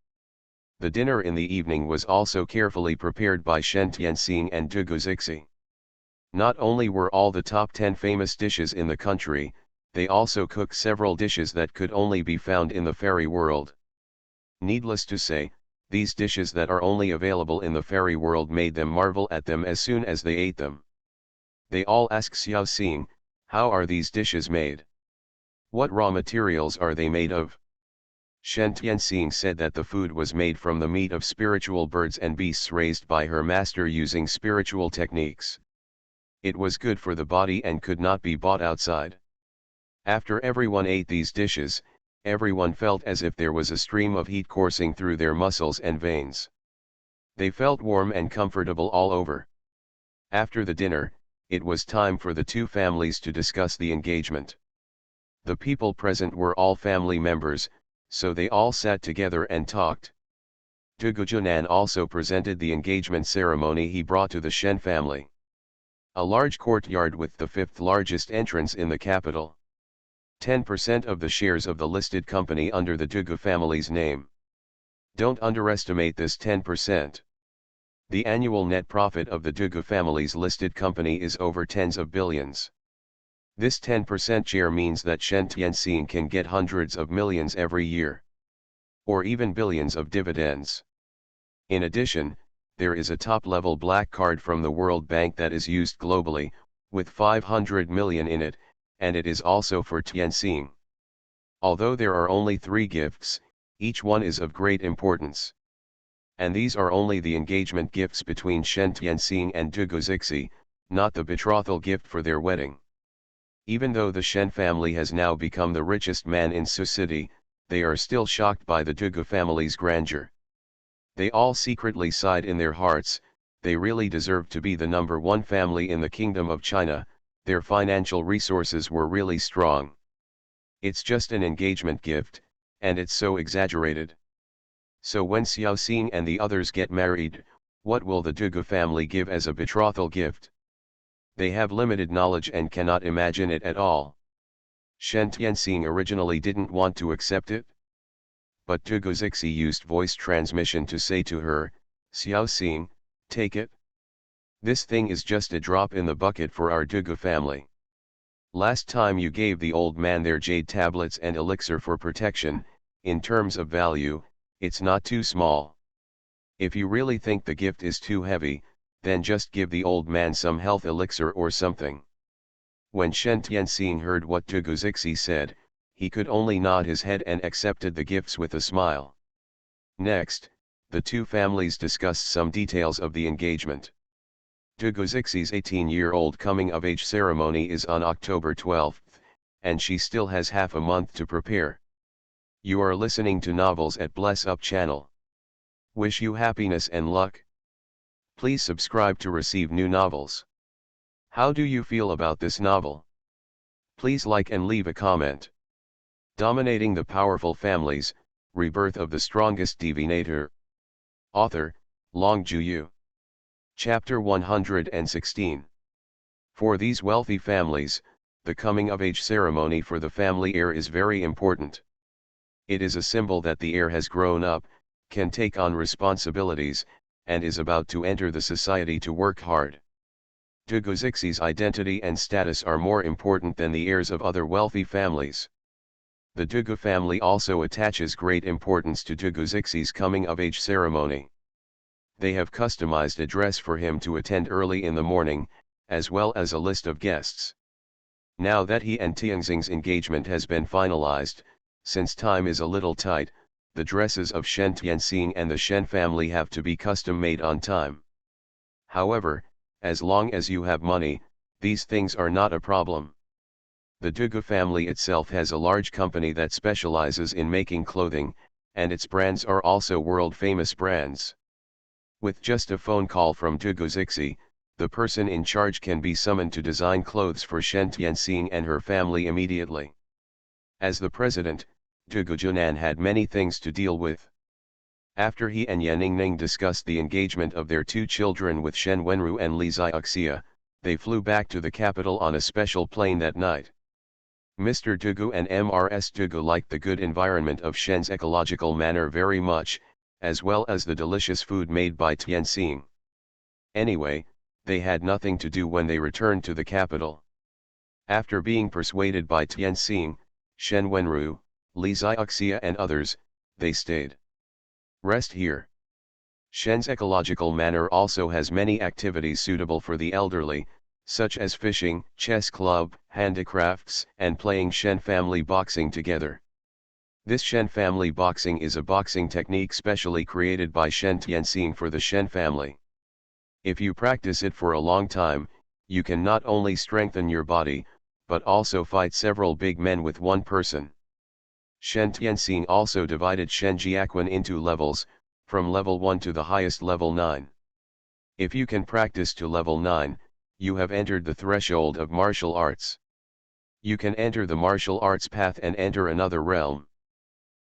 The dinner in the evening was also carefully prepared by Shen Tianxing and Dugu Zixi. Not only were all the top 10 famous dishes in the country, they also cooked several dishes that could only be found in the fairy world. Needless to say, these dishes that are only available in the fairy world made them marvel at them as soon as they ate them. They all asked Xiao Xing, "How are these dishes made? What raw materials are they made of?" Shen Tianxing said that the food was made from the meat of spiritual birds and beasts raised by her master using spiritual techniques. It was good for the body and could not be bought outside. After everyone ate these dishes, everyone felt as if there was a stream of heat coursing through their muscles and veins. They felt warm and comfortable all over. After the dinner, it was time for the two families to discuss the engagement. The people present were all family members, so they all sat together and talked. Dugu Junan also presented the engagement ceremony he brought to the Shen family. A large courtyard with the 5th largest entrance in the capital. 10% of the shares of the listed company under the Dugu family's name. Don't underestimate this 10%. The annual net profit of the Dugu family's listed company is over tens of billions. This 10% share means that Shen Tianxing can get hundreds of millions every year, or even billions of dividends. In addition, there is a top-level black card from the World Bank that is used globally, with 500 million in it, and it is also for Tianxing. Although there are only 3 gifts, each one is of great importance. And these are only the engagement gifts between Shen Tianxing and Dugu Zixi, not the betrothal gift for their wedding. Even though the Shen family has now become the richest man in Su City, they are still shocked by the Dugu family's grandeur. They all secretly sighed in their hearts, they really deserve to be the #1 family in the Kingdom of China, their financial resources were really strong. It's just an engagement gift, and it's so exaggerated. So when Xiao Xing and the others get married, what will the Dugu family give as a betrothal gift? They have limited knowledge and cannot imagine it at all. Shen Tianxing originally didn't want to accept it, but Dugu Zixi used voice transmission to say to her, "Xiao Xing, take it. This thing is just a drop in the bucket for our Dugu family. Last time you gave the old man their jade tablets and elixir for protection, in terms of value, it's not too small. If you really think the gift is too heavy, then just give the old man some health elixir or something." When Shen Tianxing heard what Dugu Zixi said, he could only nod his head and accepted the gifts with a smile. Next, the two families discussed some details of the engagement. Dugu Zixi's 18-year-old coming-of-age ceremony is on October 12th, and she still has half a month to prepare. You are listening to Novels at Bless Up channel. Wish you happiness and luck. Please subscribe to receive new novels. How do you feel about this novel? Please like and leave a comment. Dominating the Powerful Families, Rebirth of the Strongest Divinator. Author, Long Juyu. Chapter 116. For these wealthy families, the coming-of-age ceremony for the family heir is very important. It is a symbol that the heir has grown up, can take on responsibilities, and is about to enter the society to work hard. Dugu Zixi's identity and status are more important than the heirs of other wealthy families. The Dugu family also attaches great importance to Dugu Zixi's coming-of-age ceremony. They have customized a dress for him to attend early in the morning, as well as a list of guests. Now that he and Tianxing's engagement has been finalized, since time is a little tight, the dresses of Shen Tianxing and the Shen family have to be custom-made on time. However, as long as you have money, these things are not a problem. The Dugu family itself has a large company that specializes in making clothing, and its brands are also world-famous brands. With just a phone call from Dugu Zixi, the person in charge can be summoned to design clothes for Shen Tianxing and her family immediately. As the president, Dugu Junan had many things to deal with. After he and Yan Ningning discussed the engagement of their 2 children with Shen Wenru and Li Xiaoxia, they flew back to the capital on a special plane that night. Mr. Dugu and Mrs. Dugu liked the good environment of Shen's ecological manor very much, as well as the delicious food made by Tianxing. Anyway, they had nothing to do when they returned to the capital. After being persuaded by Tianxing, Shen Wenru, Li Xiaoxia and others, they stayed. Rest here. Shen's ecological manor also has many activities suitable for the elderly, such as fishing, chess club, handicrafts, and playing Shen family boxing together. This Shen family boxing is a boxing technique specially created by Shen Tianxing for the Shen family. If you practice it for a long time, you can not only strengthen your body, but also fight several big men with one person. Shen Tianxing also divided Shen Jiaquan into levels, from level 1 to the highest level 9. If you can practice to level 9, you have entered the threshold of martial arts. You can enter the martial arts path and enter another realm.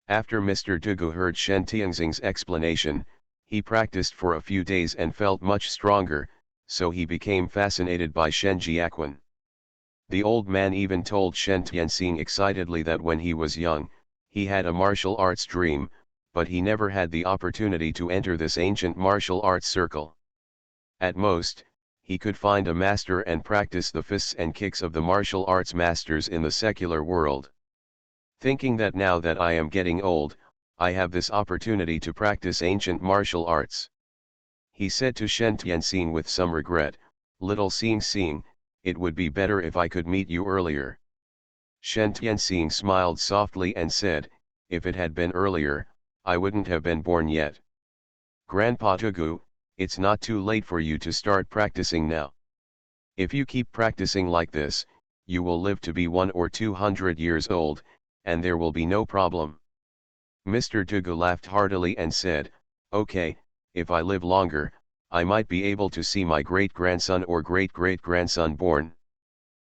After Mr. Dugu heard Shen Tianxing's explanation, he practiced for a few days and felt much stronger, so he became fascinated by Shen Jiaquan. The old man even told Shen Tianxing excitedly that when he was young, he had a martial arts dream, but he never had the opportunity to enter this ancient martial arts circle. At most, he could find a master and practice the fists and kicks of the martial arts masters in the secular world. Thinking that now that I am getting old, I have this opportunity to practice ancient martial arts. He said to Shen Tianxing with some regret, "Little Xing, it would be better if I could meet you earlier." Shen Tianxing smiled softly and said, "If it had been earlier, I wouldn't have been born yet." "Grandpa Tugu, it's not too late for you to start practicing now. If you keep practicing like this, you will live to be 100 or 200 years old, and there will be no problem." Mr. Tugu laughed heartily and said, "Okay, if I live longer, I might be able to see my great-grandson or great-great-grandson born."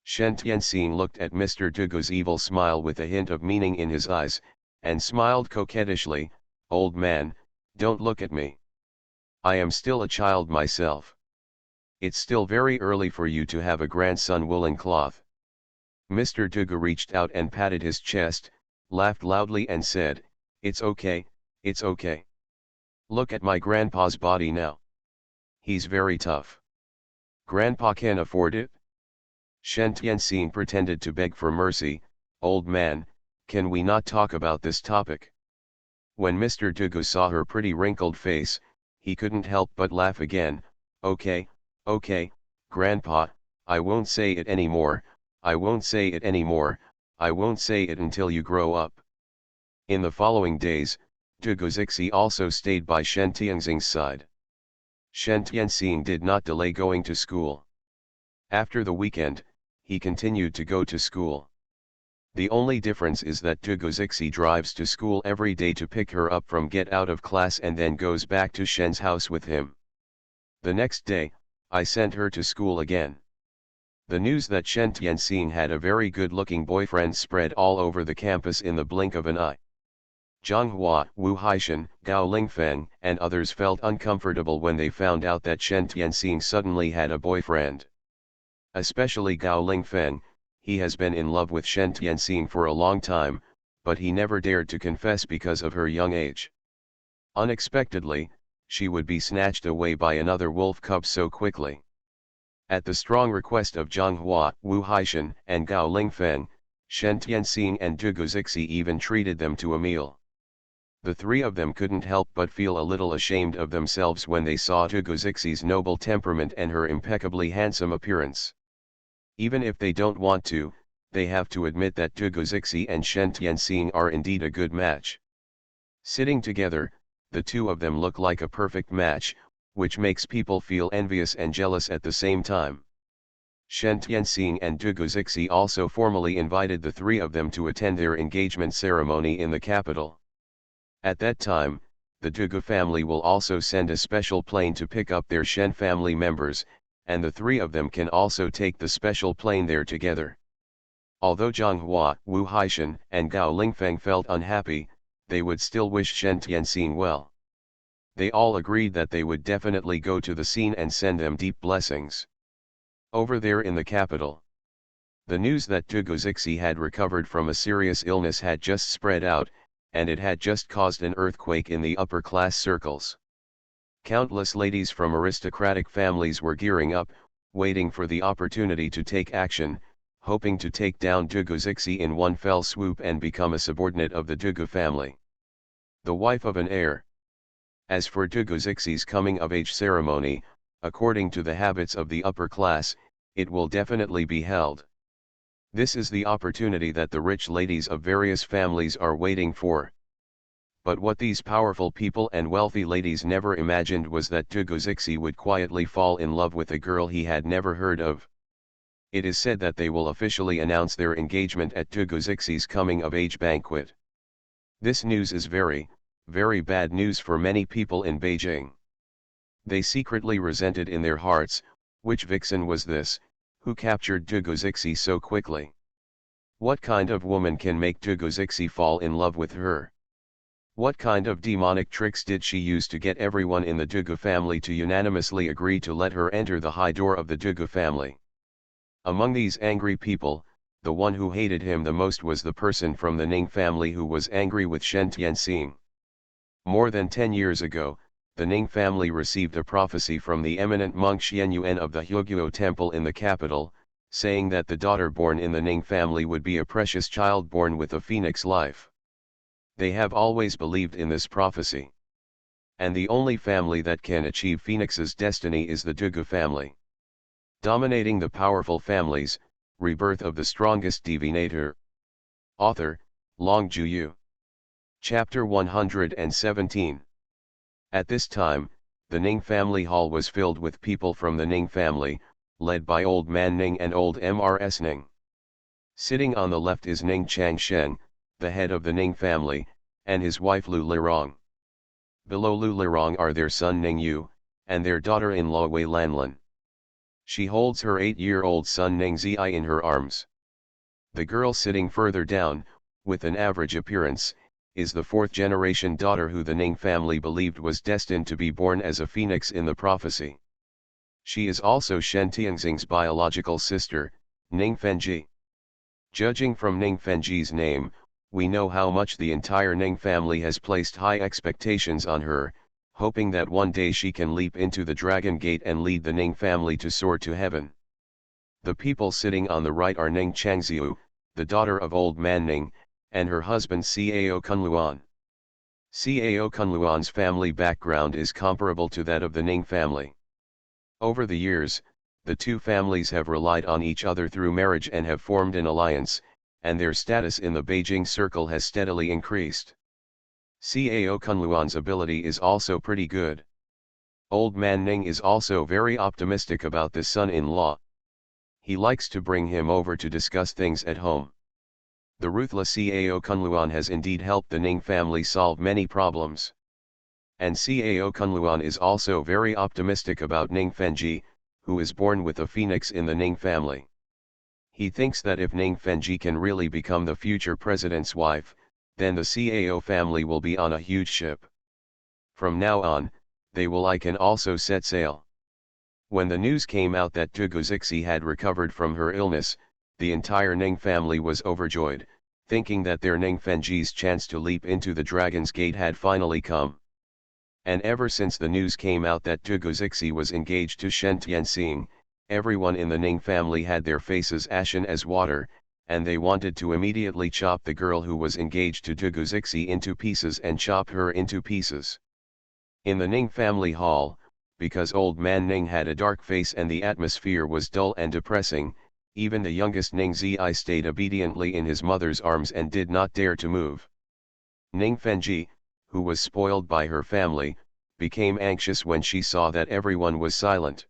Shen Tianxing looked at Mr. Tugu's evil smile with a hint of meaning in his eyes, and smiled coquettishly, "Old man, don't look at me. I am still a child myself. It's still very early for you to have a grandson woolen cloth." Mr. Tugu reached out and patted his chest, laughed loudly and said, it's okay. Look at my grandpa's body now. He's very tough. Grandpa can afford it?" Shen Tianxing pretended to beg for mercy, "Old man, can we not talk about this topic?" When Mr. Tugu saw her pretty wrinkled face, he couldn't help but laugh again. Okay, Grandpa, I won't say it anymore, I won't say it until you grow up." In the following days, Tugu Zixi also stayed by Shen Tianxing's side. Shen Tianxing did not delay going to school. After the weekend, he continued to go to school. The only difference is that Tugu Zixi drives to school every day to pick her up from get out of class and then goes back to Shen's house with him. The next day, I sent her to school again. The news that Shen Tianxing had a very good-looking boyfriend spread all over the campus in the blink of an eye. Zhang Hua, Wu Haishan, Gao Lingfeng, and others felt uncomfortable when they found out that Shen Tianxing suddenly had a boyfriend. Especially Gao Lingfeng, he has been in love with Shen Tianxing for a long time, but he never dared to confess because of her young age. Unexpectedly, she would be snatched away by another wolf cub so quickly. At the strong request of Zhang Hua, Wu Haishan, and Gao Lingfeng, Shen Tianxing and Tugu Zixi even treated them to a meal. The three of them couldn't help but feel a little ashamed of themselves when they saw Tugu Zixi's noble temperament and her impeccably handsome appearance. Even if they don't want to, they have to admit that Tugu Zixi and Shen Tianxing are indeed a good match. Sitting together, the two of them look like a perfect match, which makes people feel envious and jealous at the same time. Shen Tianxing and Tugu Zixi also formally invited the three of them to attend their engagement ceremony in the capital. At that time, the Tugu family will also send a special plane to pick up their Shen family members, and the three of them can also take the special plane there together. Although Zhang Hua, Wu Haishan, and Gao Lingfeng felt unhappy, they would still wish Shen Tianxing well. They all agreed that they would definitely go to the scene and send them deep blessings. Over there in the capital, the news that Tugu Zixi had recovered from a serious illness had just spread out, and it had just caused an earthquake in the upper-class circles. Countless ladies from aristocratic families were gearing up, waiting for the opportunity to take action, hoping to take down Tugu Zixi in one fell swoop and become a subordinate of the Tugu family. The wife of an heir. As for Tugu Zixi's coming-of-age ceremony, according to the habits of the upper class, it will definitely be held. This is the opportunity that the rich ladies of various families are waiting for. But what these powerful people and wealthy ladies never imagined was that Tugu Zixi would quietly fall in love with a girl he had never heard of. It is said that they will officially announce their engagement at Tugu Zixi's coming-of-age banquet. This news is very, very bad news for many people in Beijing. They secretly resented in their hearts, which vixen was this, who captured Tugu Zixi so quickly? What kind of woman can make Tugu Zixi fall in love with her? What kind of demonic tricks did she use to get everyone in the Tugu family to unanimously agree to let her enter the high door of the Tugu family? Among these angry people, the one who hated him the most was the person from the Ning family who was angry with Shen Tianxing. More than 10 years ago, the Ning family received a prophecy from the eminent monk Xian Yuan of the Hyogyo temple in the capital, saying that the daughter born in the Ning family would be a precious child born with a phoenix life. They have always believed in this prophecy. And the only family that can achieve Phoenix's destiny is the Dugu family. Dominating the powerful families, rebirth of the strongest Divinator. Author, Long Juyu. Chapter 117. At this time, the Ning family hall was filled with people from the Ning family, led by Old Man Ning and Old Mrs. Ning. Sitting on the left is Ning Changshen, the head of the Ning family, and his wife Lu Lirong. Below Lu Lirong are their son Ning Yu, and their daughter-in-law Wei Lanlin. She holds her 8-year-old son Ning Zi in her arms. The girl sitting further down, with an average appearance, is the fourth-generation daughter who the Ning family believed was destined to be born as a phoenix in the prophecy. She is also Shen Tianxing's biological sister, Ning Fenji. Judging from Ning Fenji's name, we know how much the entire Ning family has placed high expectations on her, hoping that one day she can leap into the Dragon Gate and lead the Ning family to soar to heaven. The people sitting on the right are Ning Changziu, the daughter of Old Man Ning, and her husband Cao Kunluan. Cao Kunluan's family background is comparable to that of the Ning family. Over the years, the two families have relied on each other through marriage and have formed an alliance, and their status in the Beijing circle has steadily increased. Cao Kunluan's ability is also pretty good. Old Man Ning is also very optimistic about this son-in-law. He likes to bring him over to discuss things at home. The ruthless Cao Kunluan has indeed helped the Ning family solve many problems. And Cao Kunluan is also very optimistic about Ning Fenji, who is born with a phoenix in the Ning family. He thinks that if Ning Fenji can really become the future president's wife, then the Cao family will be on a huge ship. From now on, they can also set sail. When the news came out that Dugu Zixi had recovered from her illness, the entire Ning family was overjoyed, thinking that their Ning Fenji's chance to leap into the Dragon's Gate had finally come. And ever since the news came out that Dugu Zixi was engaged to Shen Tianxing, everyone in the Ning family had their faces ashen as water, and they wanted to immediately chop the girl who was engaged to Dugu Zixi into pieces and chop her into pieces. In the Ning family hall, because Old Man Ning had a dark face and the atmosphere was dull and depressing, even the youngest Ning Zi stayed obediently in his mother's arms and did not dare to move. Ning Fenji, who was spoiled by her family, became anxious when she saw that everyone was silent.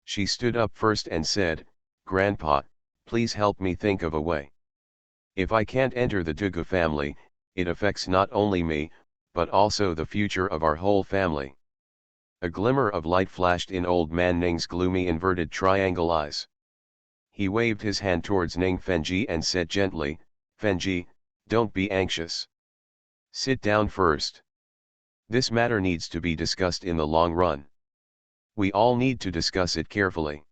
She stood up first and said, "Grandpa, please help me think of a way. If I can't enter the Dugu family, it affects not only me, but also the future of our whole family." A glimmer of light flashed in Old Man Ning's gloomy inverted triangle eyes. He waved his hand towards Ning Fenji and said gently, "Fenji, don't be anxious. Sit down first. This matter needs to be discussed in the long run. We all need to discuss it carefully."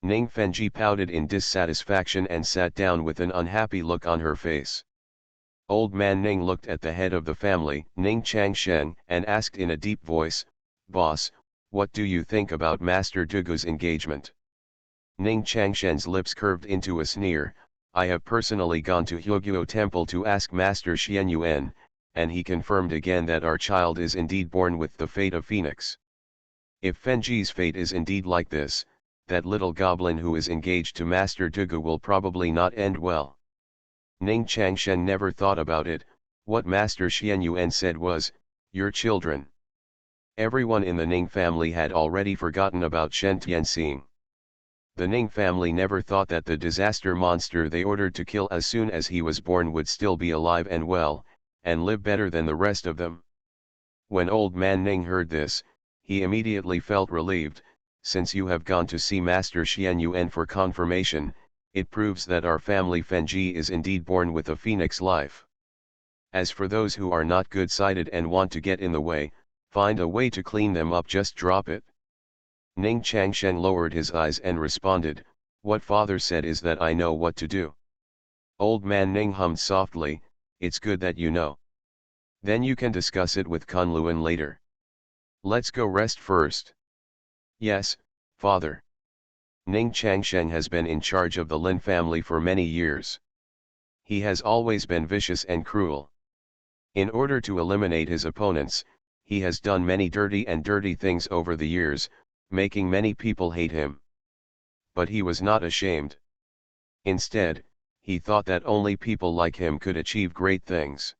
Ning Fenji pouted in dissatisfaction and sat down with an unhappy look on her face. Old Man Ning looked at the head of the family, Ning Changshen, and asked in a deep voice, "Boss, what do you think about Master Dugu's engagement?" Ning Changshen's lips curved into a sneer. "I have personally gone to Hyogyo Temple to ask Master Xian Yuan, and he confirmed again that our child is indeed born with the fate of Phoenix. If Fenji's fate is indeed like this, that little goblin who is engaged to Master Dugu will probably not end well." Ning Changshen never thought about it. What Master Xian Yuan said was, "Your children." Everyone in the Ning family had already forgotten about Shen Tianxing. The Ning family never thought that the disaster monster they ordered to kill as soon as he was born would still be alive and well, and live better than the rest of them. When Old Man Ning heard this, he immediately felt relieved. "Since you have gone to see Master Xian Yuan for confirmation, it proves that our family Fenji is indeed born with a phoenix life. As for those who are not good-sighted and want to get in the way, find a way to clean them up, just drop it." Ning Changshen lowered his eyes and responded, "What father said is that I know what to do." Old Man Ning hummed softly, "It's good that you know. Then you can discuss it with Kunluan later." Let's go rest first. Yes, father. Ning Changsheng has been in charge of the Lin family for many years. He has always been vicious and cruel. In order to eliminate his opponents, he has done many dirty things over the years, making many people hate him. But he was not ashamed. Instead, he thought that only people like him could achieve great things.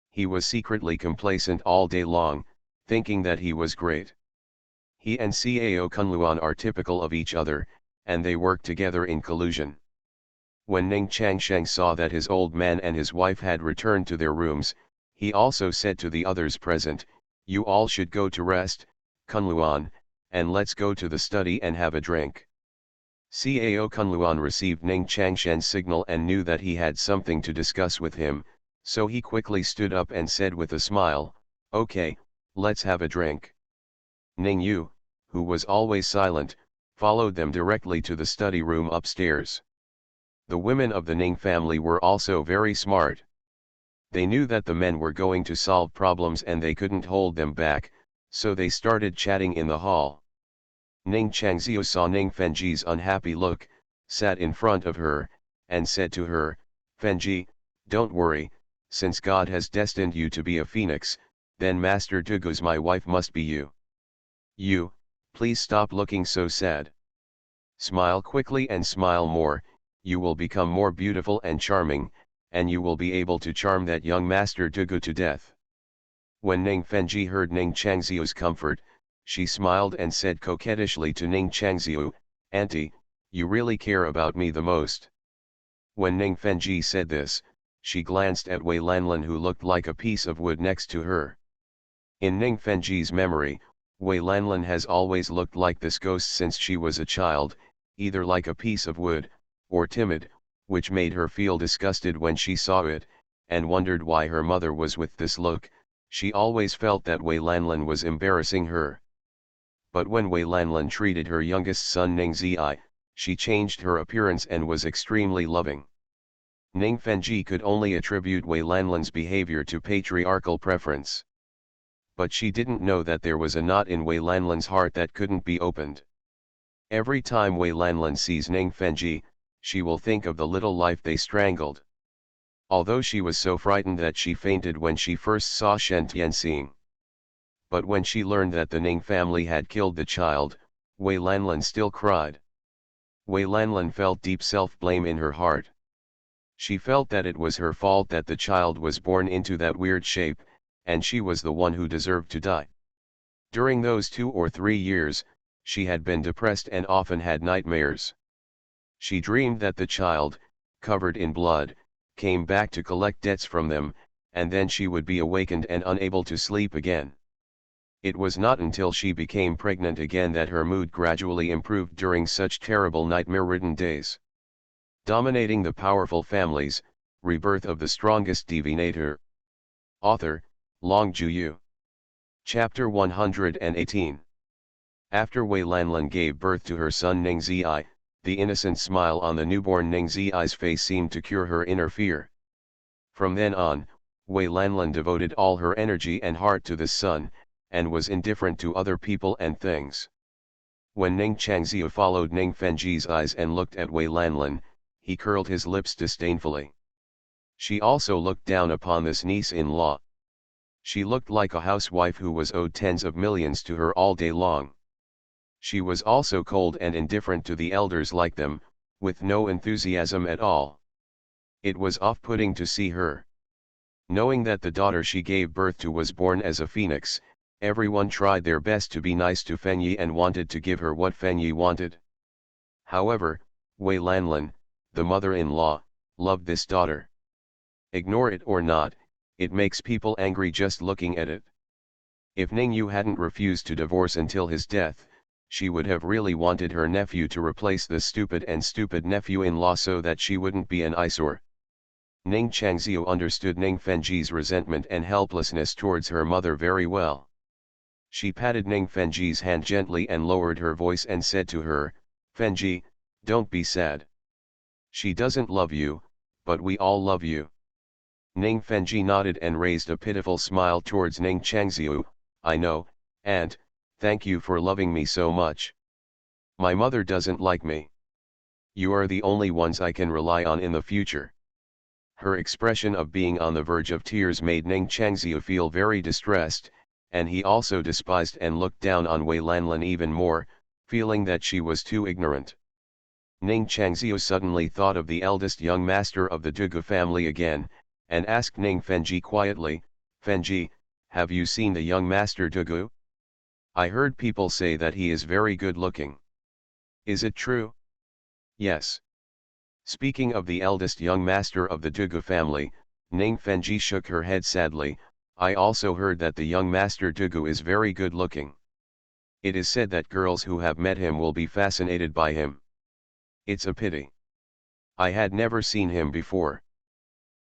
He was secretly complacent all day long, thinking that he was great. He and Cao Kunluan are typical of each other, and they work together in collusion. When Ning Changsheng saw that his old man and his wife had returned to their rooms, he also said to the others present, "You all should go to rest, Kunluan, and let's go to the study and have a drink." Cao Kunluan received Ning Changsheng's signal and knew that he had something to discuss with him, so he quickly stood up and said with a smile, "Okay, let's have a drink." Ning Yu, who was always silent, followed them directly to the study room upstairs. The women of the Ning family were also very smart. They knew that the men were going to solve problems and they couldn't hold them back, so they started chatting in the hall. Ning Changxiu saw Ning Fengji's unhappy look, sat in front of her, and said to her, "Fengji, don't worry, since God has destined you to be a phoenix, then Master Dugu's my wife must be you. You, please stop looking so sad. Smile quickly and smile more, you will become more beautiful and charming, and you will be able to charm that young Master Dugu to death." When Ning Fengji heard Ning Changxiu's comfort, she smiled and said coquettishly to Ning Changxiu, "Auntie, you really care about me the most." When Ning Fengji said this, she glanced at Wei Lanlin who looked like a piece of wood next to her. In Ning Fengji's memory, Wei Lanlin has always looked like this ghost since she was a child, either like a piece of wood, or timid, which made her feel disgusted when she saw it, and wondered why her mother was with this look. She always felt that Wei Lanlin was embarrassing her. But when Wei Lanlin treated her youngest son Ning Zi, she changed her appearance and was extremely loving. Ning Fengji could only attribute Wei Lanlin's behavior to patriarchal preference. But she didn't know that there was a knot in Wei Lanlin's heart that couldn't be opened. Every time Wei Lanlin sees Ning Fengji, she will think of the little life they strangled. Although she was so frightened that she fainted when she first saw Shen Tianxing. But when she learned that the Ning family had killed the child, Wei Lanlin still cried. Wei Lanlin felt deep self-blame in her heart. She felt that it was her fault that the child was born into that weird shape, and she was the one who deserved to die. During those 2 or 3 years, she had been depressed and often had nightmares. She dreamed that the child, covered in blood, came back to collect debts from them, and then she would be awakened and unable to sleep again. It was not until she became pregnant again that her mood gradually improved during such terrible nightmare-ridden days. Dominating the Powerful Families, Rebirth of the Strongest Divinator. Author, Long Juyu. Chapter 118. After Wei Lanlin gave birth to her son Ning Zi, the innocent smile on the newborn Ning Zi's face seemed to cure her inner fear. From then on, Wei Lanlin devoted all her energy and heart to this son, and was indifferent to other people and things. When Ning Changxiu followed Ning Fengji's eyes and looked at Wei Lanlin, he curled his lips disdainfully. She also looked down upon this niece-in-law. She looked like a housewife who was owed tens of millions to her all day long. She was also cold and indifferent to the elders like them, with no enthusiasm at all. It was off-putting to see her. Knowing that the daughter she gave birth to was born as a phoenix, everyone tried their best to be nice to Fengyi and wanted to give her what Fengyi wanted. However, Wei Lanlin, the mother-in-law, loved this daughter. Ignore it or not, it makes people angry just looking at it. If Ning Yu hadn't refused to divorce until his death, she would have really wanted her nephew to replace the stupid nephew-in-law so that she wouldn't be an eyesore. Ning Changxiu understood Ning Fengji's resentment and helplessness towards her mother very well. She patted Ning Fengji's hand gently and lowered her voice and said to her, "Fengji, don't be sad. She doesn't love you, but we all love you." Ning Fengji nodded and raised a pitiful smile towards Ning Changxiu. "I know, "Aunt, thank you for loving me so much. My mother doesn't like me. You are the only ones I can rely on in the future." Her expression of being on the verge of tears made Ning Changxiu feel very distressed, and he also despised and looked down on Wei Lanlan even more, feeling that she was too ignorant. Ning Changxiu suddenly thought of the eldest young master of the Dugu family again, and asked Ning Fenji quietly, "Fenji, have you seen the young master Dugu? I heard people say that he is very good looking. Is it true?" "Yes." Speaking of the eldest young master of the Dugu family, Ning Fenji shook her head sadly. "I also heard that the young master Dugu is very good looking. It is said that girls who have met him will be fascinated by him. It's a pity. I had never seen him before.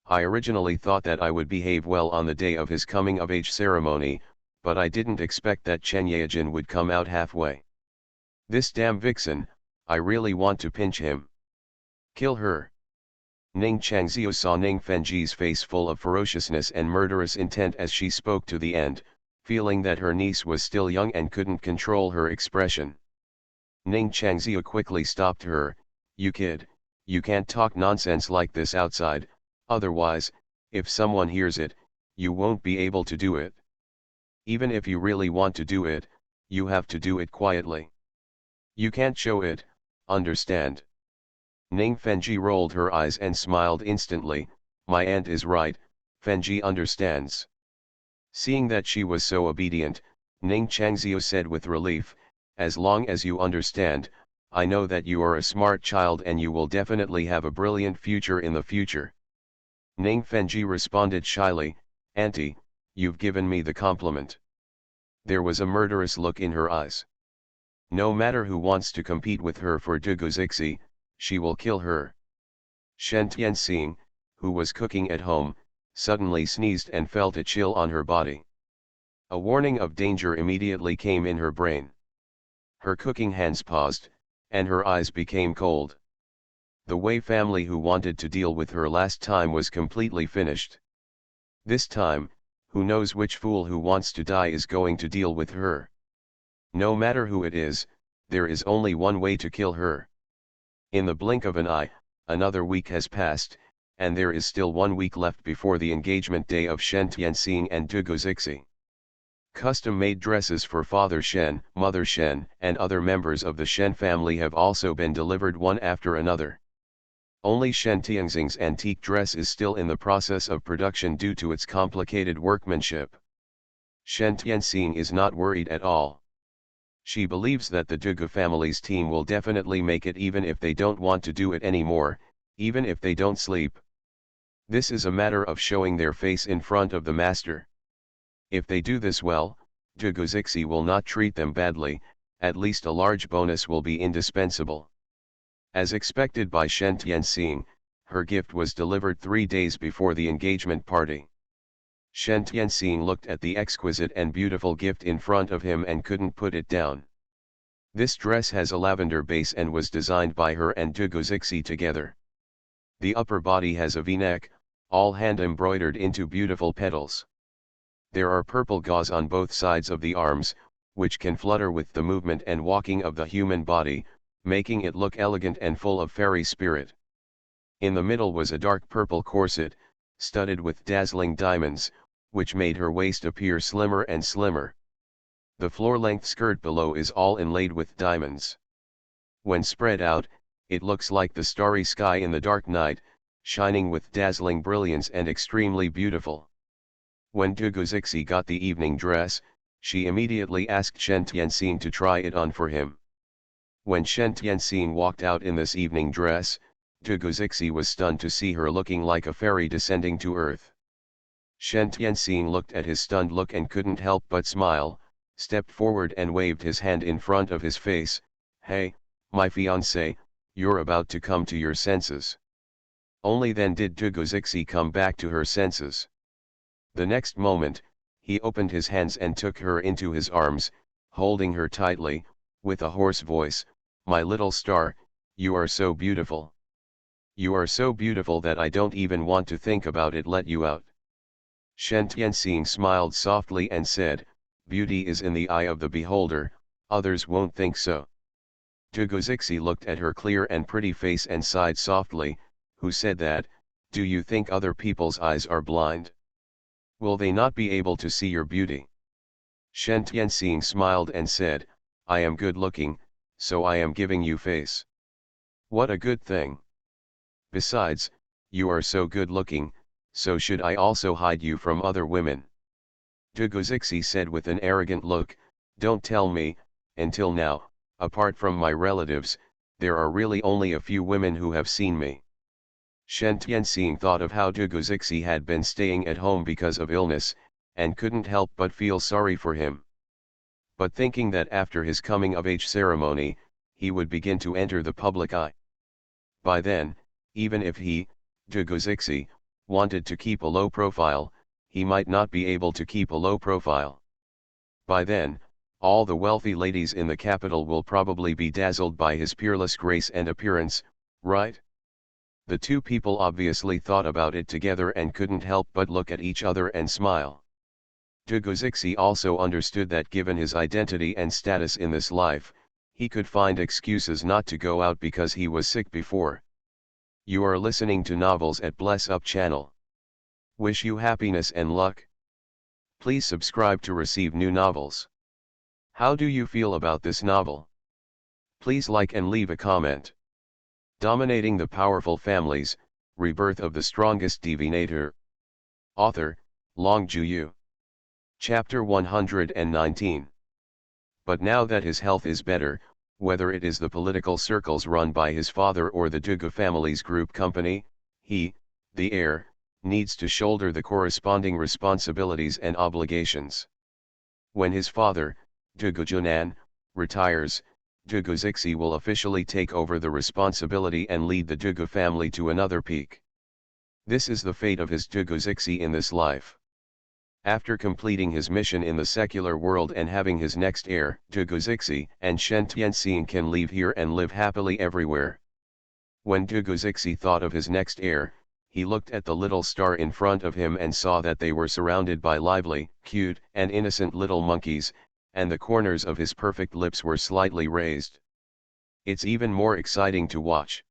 I originally thought that I would behave well on the day of his coming of age ceremony, but I didn't expect that Chen Yaojin would come out halfway. This damn vixen, I really want to pinch him. Kill her." Ning Changxiu saw Ning Fenji's face full of ferociousness and murderous intent as she spoke to the end, feeling that her niece was still young and couldn't control her expression. Ning Changxiu quickly stopped her. "You kid, you can't talk nonsense like this outside, otherwise, if someone hears it, you won't be able to do it. Even if you really want to do it, you have to do it quietly. You can't show it, understand?" Ning Fenji rolled her eyes and smiled instantly. "My aunt is right, Fenji understands." Seeing that she was so obedient, Ning Changxiu said with relief, "As long as you understand, I know that you are a smart child and you will definitely have a brilliant future in the future." Ning Fenji responded shyly, "Auntie, you've given me the compliment." There was a murderous look in her eyes. No matter who wants to compete with her for Dugu Zixi, she will kill her. Shen Tianxing, who was cooking at home, suddenly sneezed and felt a chill on her body. A warning of danger immediately came in her brain. Her cooking hands paused, and her eyes became cold. The Wei family who wanted to deal with her last time was completely finished. This time, who knows which fool who wants to die is going to deal with her. No matter who it is, there is only one way to kill her. In the blink of an eye, another week has passed, and there is still 1 week left before the engagement day of Shen Tianxing and Dugu Zixi. Custom-made dresses for Father Shen, Mother Shen, and other members of the Shen family have also been delivered one after another. Only Shen Tianxing's antique dress is still in the process of production due to its complicated workmanship. Shen Tianxing is not worried at all. She believes that the Dugu family's team will definitely make it even if they don't want to do it anymore, even if they don't sleep. This is a matter of showing their face in front of the master. If they do this well, Dugu Zixi will not treat them badly, at least a large bonus will be indispensable. As expected by Shen Tianxing, her gift was delivered 3 days before the engagement party. Shen Tianxing looked at the exquisite and beautiful gift in front of him and couldn't put it down. This dress has a lavender base and was designed by her and Dugu Zixi together. The upper body has a V-neck, all hand embroidered into beautiful petals. There are purple gauze on both sides of the arms, which can flutter with the movement and walking of the human body, making it look elegant and full of fairy spirit. In the middle was a dark purple corset, studded with dazzling diamonds, which made her waist appear slimmer and slimmer. The floor-length skirt below is all inlaid with diamonds. When spread out, it looks like the starry sky in the dark night, shining with dazzling brilliance and extremely beautiful. When Dugu Zixi got the evening dress, she immediately asked Shen Tianxing to try it on for him. When Shen Tianxing walked out in this evening dress, Dugu Zixi was stunned to see her looking like a fairy descending to earth. Shen Tianxing looked at his stunned look and couldn't help but smile, stepped forward and waved his hand in front of his face. "Hey, my fiancé, you're about to come to your senses." Only then did Dugu Zixi come back to her senses. The next moment, he opened his hands and took her into his arms, holding her tightly, with a hoarse voice, "My little star, you are so beautiful. You are so beautiful that I don't even want to think about it let you out." Shen Tianxing smiled softly and said, Beauty is in the eye of the beholder, others won't think so. Dugozixi looked at her clear and pretty face and sighed softly. Who said that? Do you think other people's eyes are blind? Will they not be able to see your beauty? Shen Tianxing smiled and said, I am good looking, so I am giving you face. What a good thing. Besides, you are so good looking, so should I also hide you from other women? Dugozixi said with an arrogant look, don't tell me, until now, apart from my relatives, there are really only a few women who have seen me. Shen Tianxing thought of how Dugozixi had been staying at home because of illness, and couldn't help but feel sorry for him. But thinking that after his coming-of-age ceremony, he would begin to enter the public eye. By then, even if he, Dugozixi, wanted to keep a low profile, he might not be able to keep a low profile. By then, all the wealthy ladies in the capital will probably be dazzled by his peerless grace and appearance, right? The two people obviously thought about it together and couldn't help but look at each other and smile. Dugozixi also understood that given his identity and status in this life, he could find excuses not to go out because he was sick before. You are listening to Novels at Bless Up channel. Wish you happiness and luck. Please subscribe to receive new novels. How do you feel about this novel? Please like and leave a comment. Dominating the Powerful Families, Rebirth of the Strongest Divinator. Author, Long Juyu. Chapter 119. But now that his health is better, whether it is the political circles run by his father or the Dugu family's group company, he, the heir, needs to shoulder the corresponding responsibilities and obligations. When his father, Dugu Junan, retires, Dugozixi will officially take over the responsibility and lead the Dugu family to another peak. This is the fate of his Dugozixi in this life. After completing his mission in the secular world and having his next heir, Dugozixi and Shen Tianxing can leave here and live happily everywhere. When Dugozixi thought of his next heir, he looked at the little star in front of him and saw that they were surrounded by lively, cute, and innocent little monkeys, and the corners of his perfect lips were slightly raised. It's even more exciting to watch.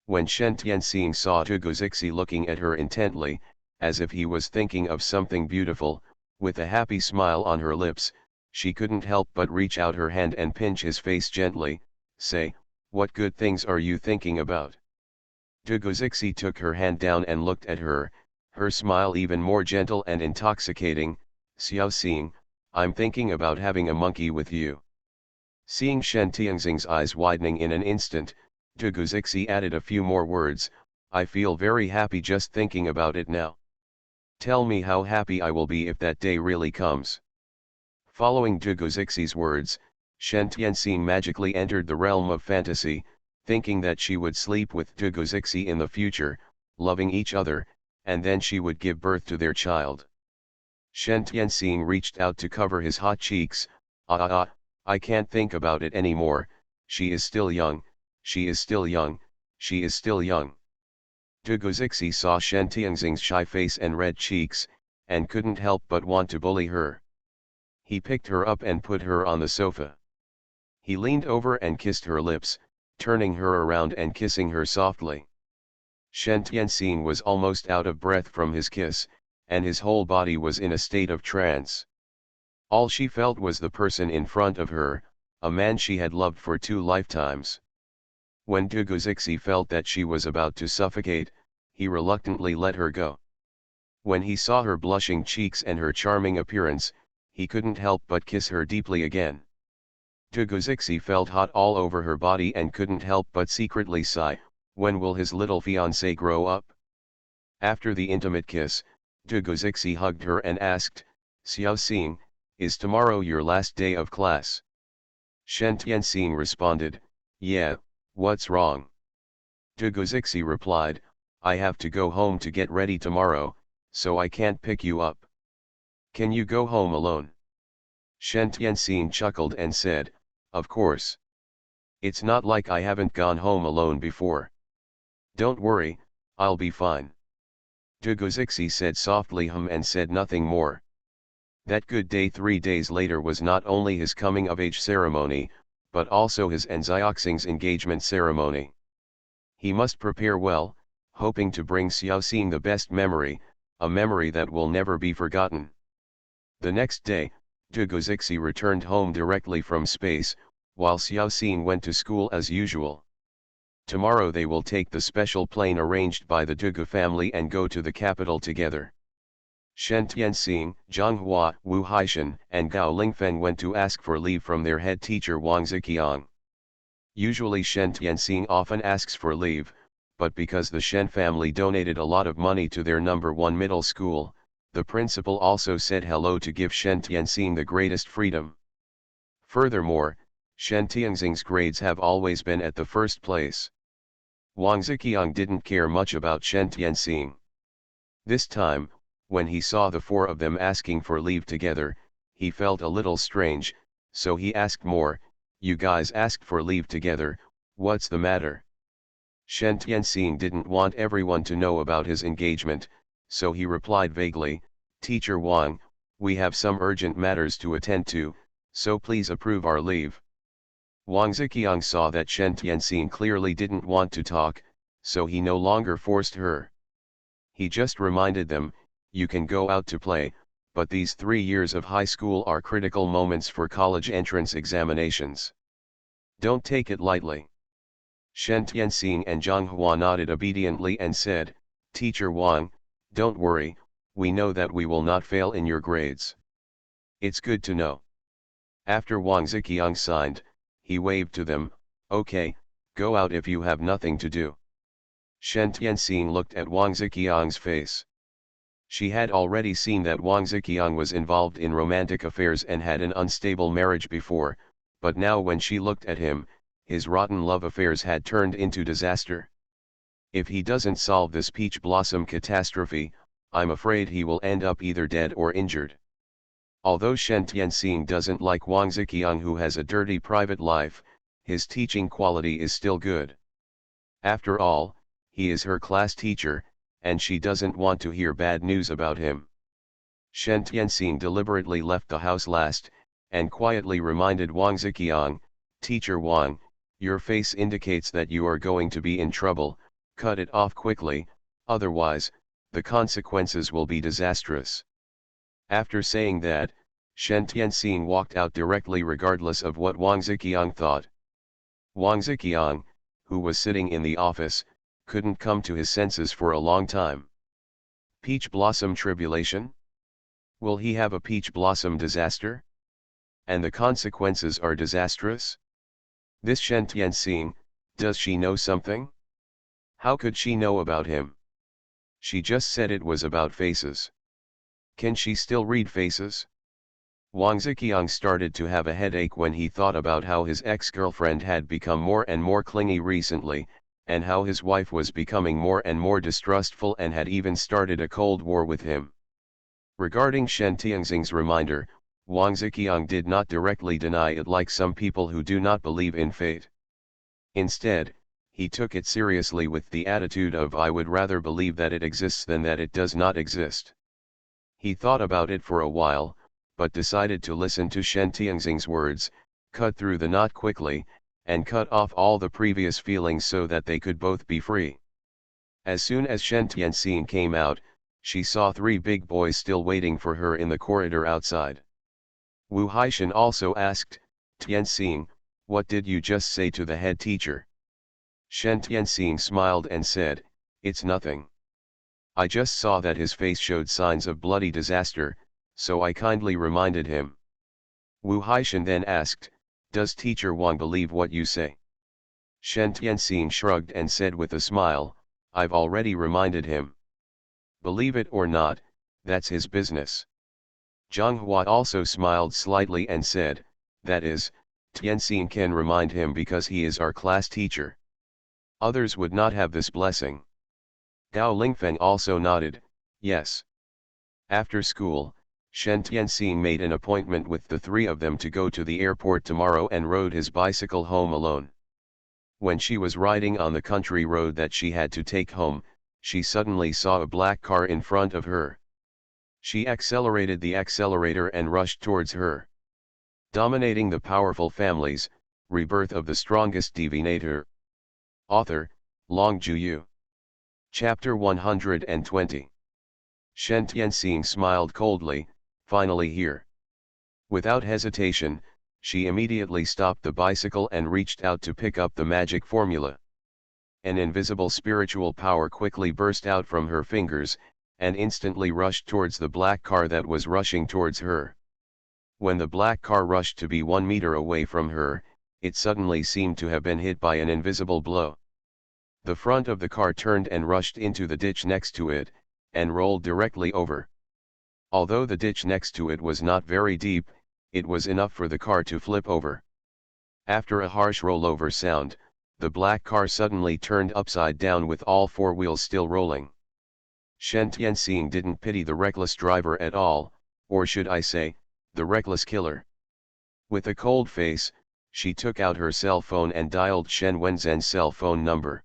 When Shen Tianxing saw Dugozixi looking at her intently, as if he was thinking of something beautiful, with a happy smile on her lips, she couldn't help but reach out her hand and pinch his face gently, say, what good things are you thinking about? Dugozixi took her hand down and looked at her, her smile even more gentle and intoxicating. Xiaoxing, I'm thinking about having a monkey with you. Seeing Shen Tianxing's eyes widening in an instant, Dugozixi added a few more words, I feel very happy just thinking about it now. Tell me how happy I will be if that day really comes. Following Dugozixi's words, Shen Tianxing magically entered the realm of fantasy, thinking that she would sleep with Dugozixi in the future, loving each other, and then she would give birth to their child. Shen Tianxing reached out to cover his hot cheeks. I can't think about it anymore, she is still young, she is still young, she is still young. Dugozixi saw Shen Tianxing's shy face and red cheeks, and couldn't help but want to bully her. He picked her up and put her on the sofa. He leaned over and kissed her lips, turning her around and kissing her softly. Shen Tianxing was almost out of breath from his kiss, and his whole body was in a state of trance. All she felt was the person in front of her, a man she had loved for 2 lifetimes. When Dugozixi felt that she was about to suffocate, he reluctantly let her go. When he saw her blushing cheeks and her charming appearance, he couldn't help but kiss her deeply again. Dugozixi felt hot all over her body and couldn't help but secretly sigh, when will his little fiancé grow up? After the intimate kiss, Dugozixi hugged her and asked, Xiaoxing, is tomorrow your last day of class? Shen Tianxing responded, yeah, what's wrong? Dugozixi replied, I have to go home to get ready tomorrow, so I can't pick you up. Can you go home alone? Shen Tianxing chuckled and said, of course. It's not like I haven't gone home alone before. Don't worry, I'll be fine. Dugozixi said softly and said nothing more. That good day 3 days later was not only his coming-of-age ceremony, but also his and Xiaoxing's engagement ceremony. He must prepare well, hoping to bring Xiaoxing the best memory, a memory that will never be forgotten. The next day, Du Guoxi returned home directly from space, while Xiaoxing went to school as usual. Tomorrow they will take the special plane arranged by the Dugu family and go to the capital together. Shen Tianxing, Zhang Hua, Wu Haishan, and Gao Lingfeng went to ask for leave from their head teacher Wang Ziqiang. Usually Shen Tianxing often asks for leave, but because the Shen family donated a lot of money to their number 1 middle school, the principal also said hello to give Shen Tianxing the greatest freedom. Furthermore, Shen Tianxing's grades have always been at the first place. Wang Ziqiang didn't care much about Shen Tianxing. This time, when he saw the 4 of them asking for leave together, he felt a little strange, so he asked more, "You guys asked for leave together, what's the matter?" Shen Tianxing didn't want everyone to know about his engagement, so he replied vaguely, "Teacher Wang, we have some urgent matters to attend to, so please approve our leave." Wang Ziqiang saw that Shen Tianxing clearly didn't want to talk, so he no longer forced her. He just reminded them, "You can go out to play, but these 3 years of high school are critical moments for college entrance examinations. Don't take it lightly." Shen Tianxing and Zhang Hua nodded obediently and said, "Teacher Wang, don't worry, we know that we will not fail in your grades." "It's good to know." After Wang Ziqiang signed, he waved to them, "Okay, go out if you have nothing to do." Shen Tianxing looked at Wang Ziqiang's face. She had already seen that Wang Ziqiang was involved in romantic affairs and had an unstable marriage before, but now when she looked at him, his rotten love affairs had turned into disaster. If he doesn't solve this peach blossom catastrophe, I'm afraid he will end up either dead or injured. Although Shen Tianxing doesn't like Wang Ziqiang, who has a dirty private life, his teaching quality is still good. After all, he is her class teacher, and she doesn't want to hear bad news about him. Shen Tianxing deliberately left the house last, and quietly reminded Wang Ziqiang, "Teacher Wang, your face indicates that you are going to be in trouble, cut it off quickly, otherwise, the consequences will be disastrous." After saying that, Shen Tianxing walked out directly regardless of what Wang Ziqiang thought. Wang Ziqiang, who was sitting in the office, couldn't come to his senses for a long time. Peach blossom tribulation? Will he have a peach blossom disaster? And the consequences are disastrous? This Shen Tianxing, does she know something? How could she know about him? She just said it was about faces. Can she still read faces? Wang Ziqiang started to have a headache when he thought about how his ex-girlfriend had become more and more clingy recently, and how his wife was becoming more and more distrustful and had even started a cold war with him. Regarding Shen Tianxing's reminder, Wang Ziqiang did not directly deny it like some people who do not believe in fate. Instead, he took it seriously with the attitude of, "I would rather believe that it exists than that it does not exist." He thought about it for a while, but decided to listen to Shen Tianxing's words, cut through the knot quickly, and cut off all the previous feelings so that they could both be free. As soon as Shen Tianxing came out, she saw 3 big boys still waiting for her in the corridor outside. Wu Haishan also asked, "Tianxing, what did you just say to the head teacher?" Shen Tianxing smiled and said, "It's nothing. I just saw that his face showed signs of bloody disaster, so I kindly reminded him." Wu Haishan then asked, "Does Teacher Wang believe what you say?" Shen Tianxing shrugged and said with a smile, "I've already reminded him. Believe it or not, that's his business." Zhang Hua also smiled slightly and said, "That is, Tianxing can remind him because he is our class teacher. Others would not have this blessing." Gao Lingfeng also nodded, "Yes." After school, Shen Tianxing made an appointment with the 3 of them to go to the airport tomorrow and rode his bicycle home alone. When she was riding on the country road that she had to take home, she suddenly saw a black car in front of her. She accelerated the accelerator and rushed towards her. Dominating the Powerful Families, Rebirth of the Strongest Divinator. Author, Long Juyu. Chapter 120. Shen Tianxing smiled coldly, finally here. Without hesitation, she immediately stopped the bicycle and reached out to pick up the magic formula. An invisible spiritual power quickly burst out from her fingers, and instantly rushed towards the black car that was rushing towards her. When the black car rushed to be 1 meter away from her, it suddenly seemed to have been hit by an invisible blow. The front of the car turned and rushed into the ditch next to it, and rolled directly over. Although the ditch next to it was not very deep, it was enough for the car to flip over. After a harsh rollover sound, the black car suddenly turned upside down with all 4 wheels still rolling. Shen Tianxing didn't pity the reckless driver at all, or should I say, the reckless killer. With a cold face, she took out her cell phone and dialed Shen Wenzhen's cell phone number.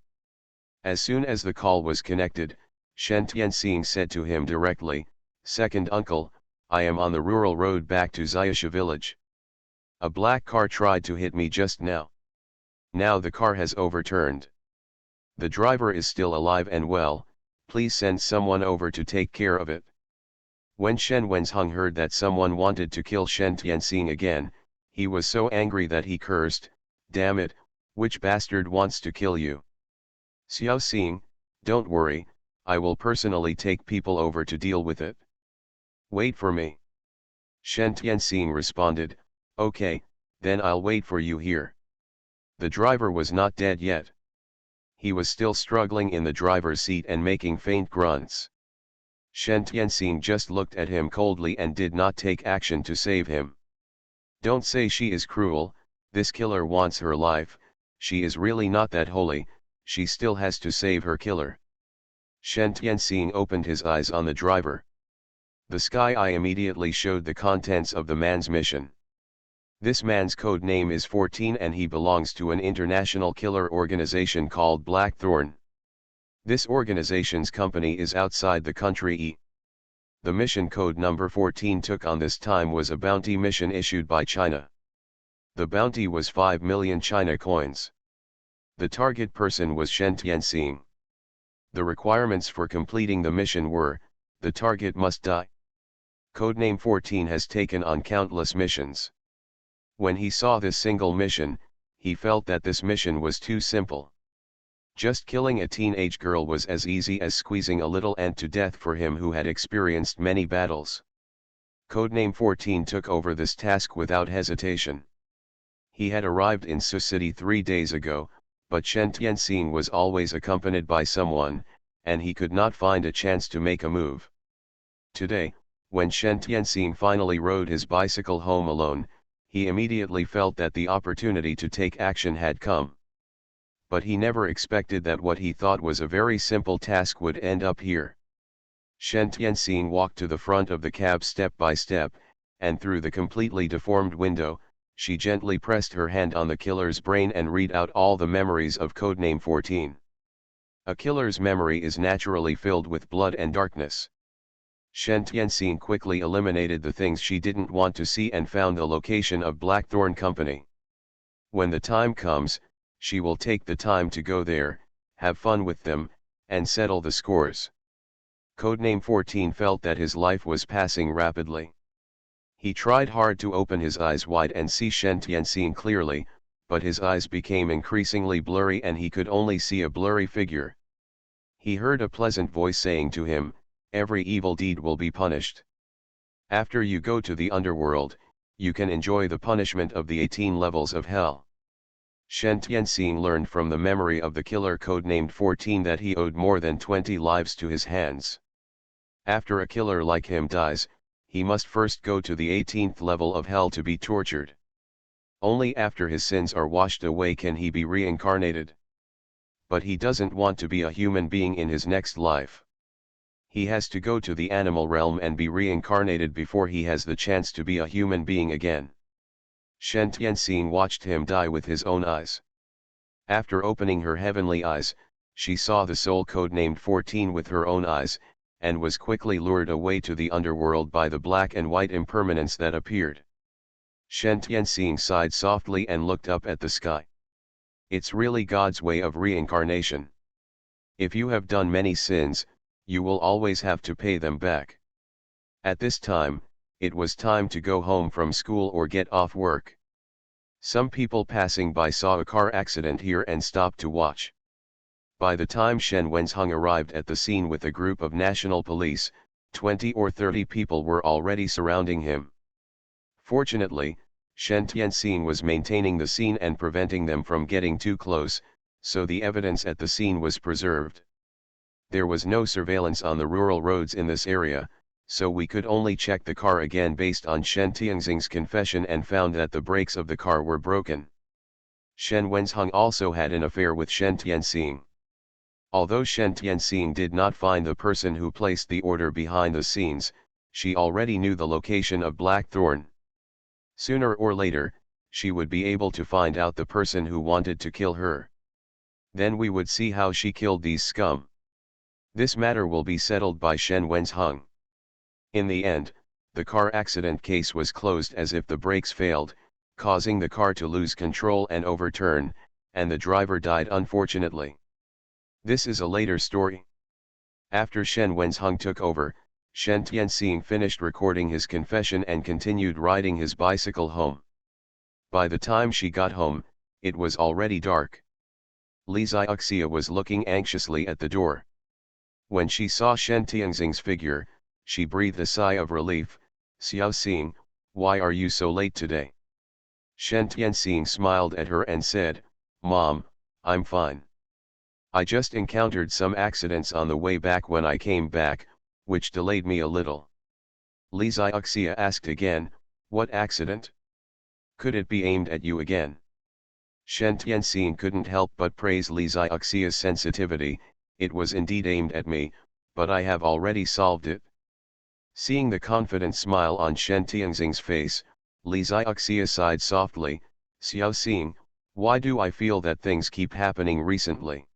As soon as the call was connected, Shen Tianxing said to him directly, "Second uncle, I am on the rural road back to Xiaxia village. A black car tried to hit me just now. Now the car has overturned. The driver is still alive and well, please send someone over to take care of it." When Shen Wenzheng heard that someone wanted to kill Shen Tianxing again, he was so angry that he cursed, "Damn it, which bastard wants to kill you? Xiao Xing, don't worry, I will personally take people over to deal with it. Wait for me." Shen Tianxing responded, "Okay, then I'll wait for you here." The driver was not dead yet. He was still struggling in the driver's seat and making faint grunts. Shen Tianxing just looked at him coldly and did not take action to save him. "Don't say she is cruel, this killer wants her life, she is really not that holy, she still has to save her killer." Shen Tianxing opened his eyes on the driver. The sky eye immediately showed the contents of the man's mission. This man's code name is 14 and he belongs to an international killer organization called Blackthorn. This organization's company is outside the country E. The mission code number 14 took on this time was a bounty mission issued by China. The bounty was 5 million China coins. The target person was Shen Tianxing. The requirements for completing the mission were, the target must die. Codename 14 has taken on countless missions. When he saw this single mission, he felt that this mission was too simple. Just killing a teenage girl was as easy as squeezing a little ant to death for him who had experienced many battles. Codename 14 took over this task without hesitation. He had arrived in Su City 3 days ago, but Shen Tianxing was always accompanied by someone, and he could not find a chance to make a move. Today, when Shen Tianxing finally rode his bicycle home alone, he immediately felt that the opportunity to take action had come. But he never expected that what he thought was a very simple task would end up here. Shen Tianxing walked to the front of the cab step by step, and through the completely deformed window, she gently pressed her hand on the killer's brain and read out all the memories of Codename 14. A killer's memory is naturally filled with blood and darkness. Shen Tianxing quickly eliminated the things she didn't want to see and found the location of Blackthorn Company. When the time comes, she will take the time to go there, have fun with them, and settle the scores. Codename 14 felt that his life was passing rapidly. He tried hard to open his eyes wide and see Shen Tianxing clearly, but his eyes became increasingly blurry and he could only see a blurry figure. He heard a pleasant voice saying to him, "Every evil deed will be punished. After you go to the underworld, you can enjoy the punishment of the 18 levels of hell." Shen Tianxing learned from the memory of the killer codenamed 14 that he owed more than 20 lives to his hands. After a killer like him dies, he must first go to the 18th level of hell to be tortured. Only after his sins are washed away can he be reincarnated. But he doesn't want to be a human being in his next life. He has to go to the animal realm and be reincarnated before he has the chance to be a human being again. Shen Tianxing watched him die with his own eyes. After opening her heavenly eyes, she saw the soul codenamed 14 with her own eyes, and was quickly lured away to the underworld by the black and white impermanence that appeared. Shen Tianxing sighed softly and looked up at the sky. It's really God's way of reincarnation. If you have done many sins, you will always have to pay them back. At this time, it was time to go home from school or get off work. Some people passing by saw a car accident here and stopped to watch. By the time Shen Wenzheng arrived at the scene with a group of national police, 20 or 30 people were already surrounding him. Fortunately, Shen Tianxing was maintaining the scene and preventing them from getting too close, so the evidence at the scene was preserved. There was no surveillance on the rural roads in this area, so we could only check the car again based on Shen Tianxing's confession and found that the brakes of the car were broken. Shen Wenzheng also had an affair with Shen Tianxing. Although Shen Tianxing did not find the person who placed the order behind the scenes, she already knew the location of Blackthorn. Sooner or later, she would be able to find out the person who wanted to kill her. Then we would see how she killed these scum. This matter will be settled by Shen Wenzheng. In the end, the car accident case was closed as if the brakes failed, causing the car to lose control and overturn, and the driver died unfortunately. This is a later story. After Shen Wenzheng took over, Shen Tianxing finished recording his confession and continued riding his bicycle home. By the time she got home, it was already dark. Li Xiaoxia was looking anxiously at the door. When she saw Shen Tianxing's figure, she breathed a sigh of relief. "Xiaoxing, why are you so late today?" Shen Tianxing smiled at her and said, "Mom, I'm fine. I just encountered some accidents on the way back when I came back, which delayed me a little." Li Xiaoxia asked again, "What accident? Could it be aimed at you again?" Shen Tianxing couldn't help but praise Li Xiaoxia's sensitivity. "It was indeed aimed at me, but I have already solved it." Seeing the confident smile on Shen Tianxing's face, Li Xiaoxia sighed softly. "Xiaoxing, why do I feel that things keep happening recently?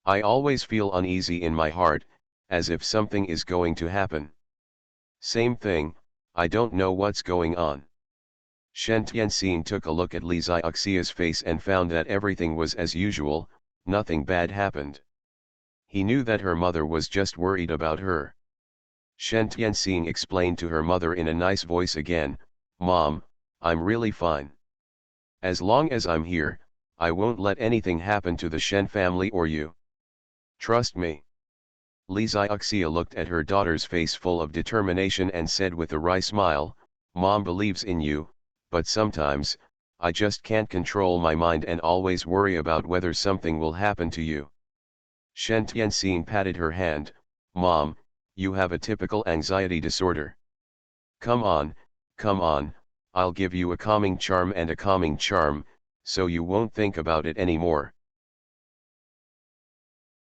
I always feel uneasy in my heart, as if something is going to happen." "Same thing, I don't know what's going on." Shen Tianxing took a look at Li Xiaoxia's face and found that everything was as usual, nothing bad happened. He knew that her mother was just worried about her. Shen Tianxing explained to her mother in a nice voice again, "Mom, I'm really fine. As long as I'm here, I won't let anything happen to the Shen family or you. Trust me." Li Xiaoxia looked at her daughter's face full of determination and said with a wry smile, "Mom believes in you, but sometimes, I just can't control my mind and always worry about whether something will happen to you." Shen Tianxing patted her hand. "Mom, you have a typical anxiety disorder. Come on, I'll give you a calming charm and a calming charm, so you won't think about it anymore."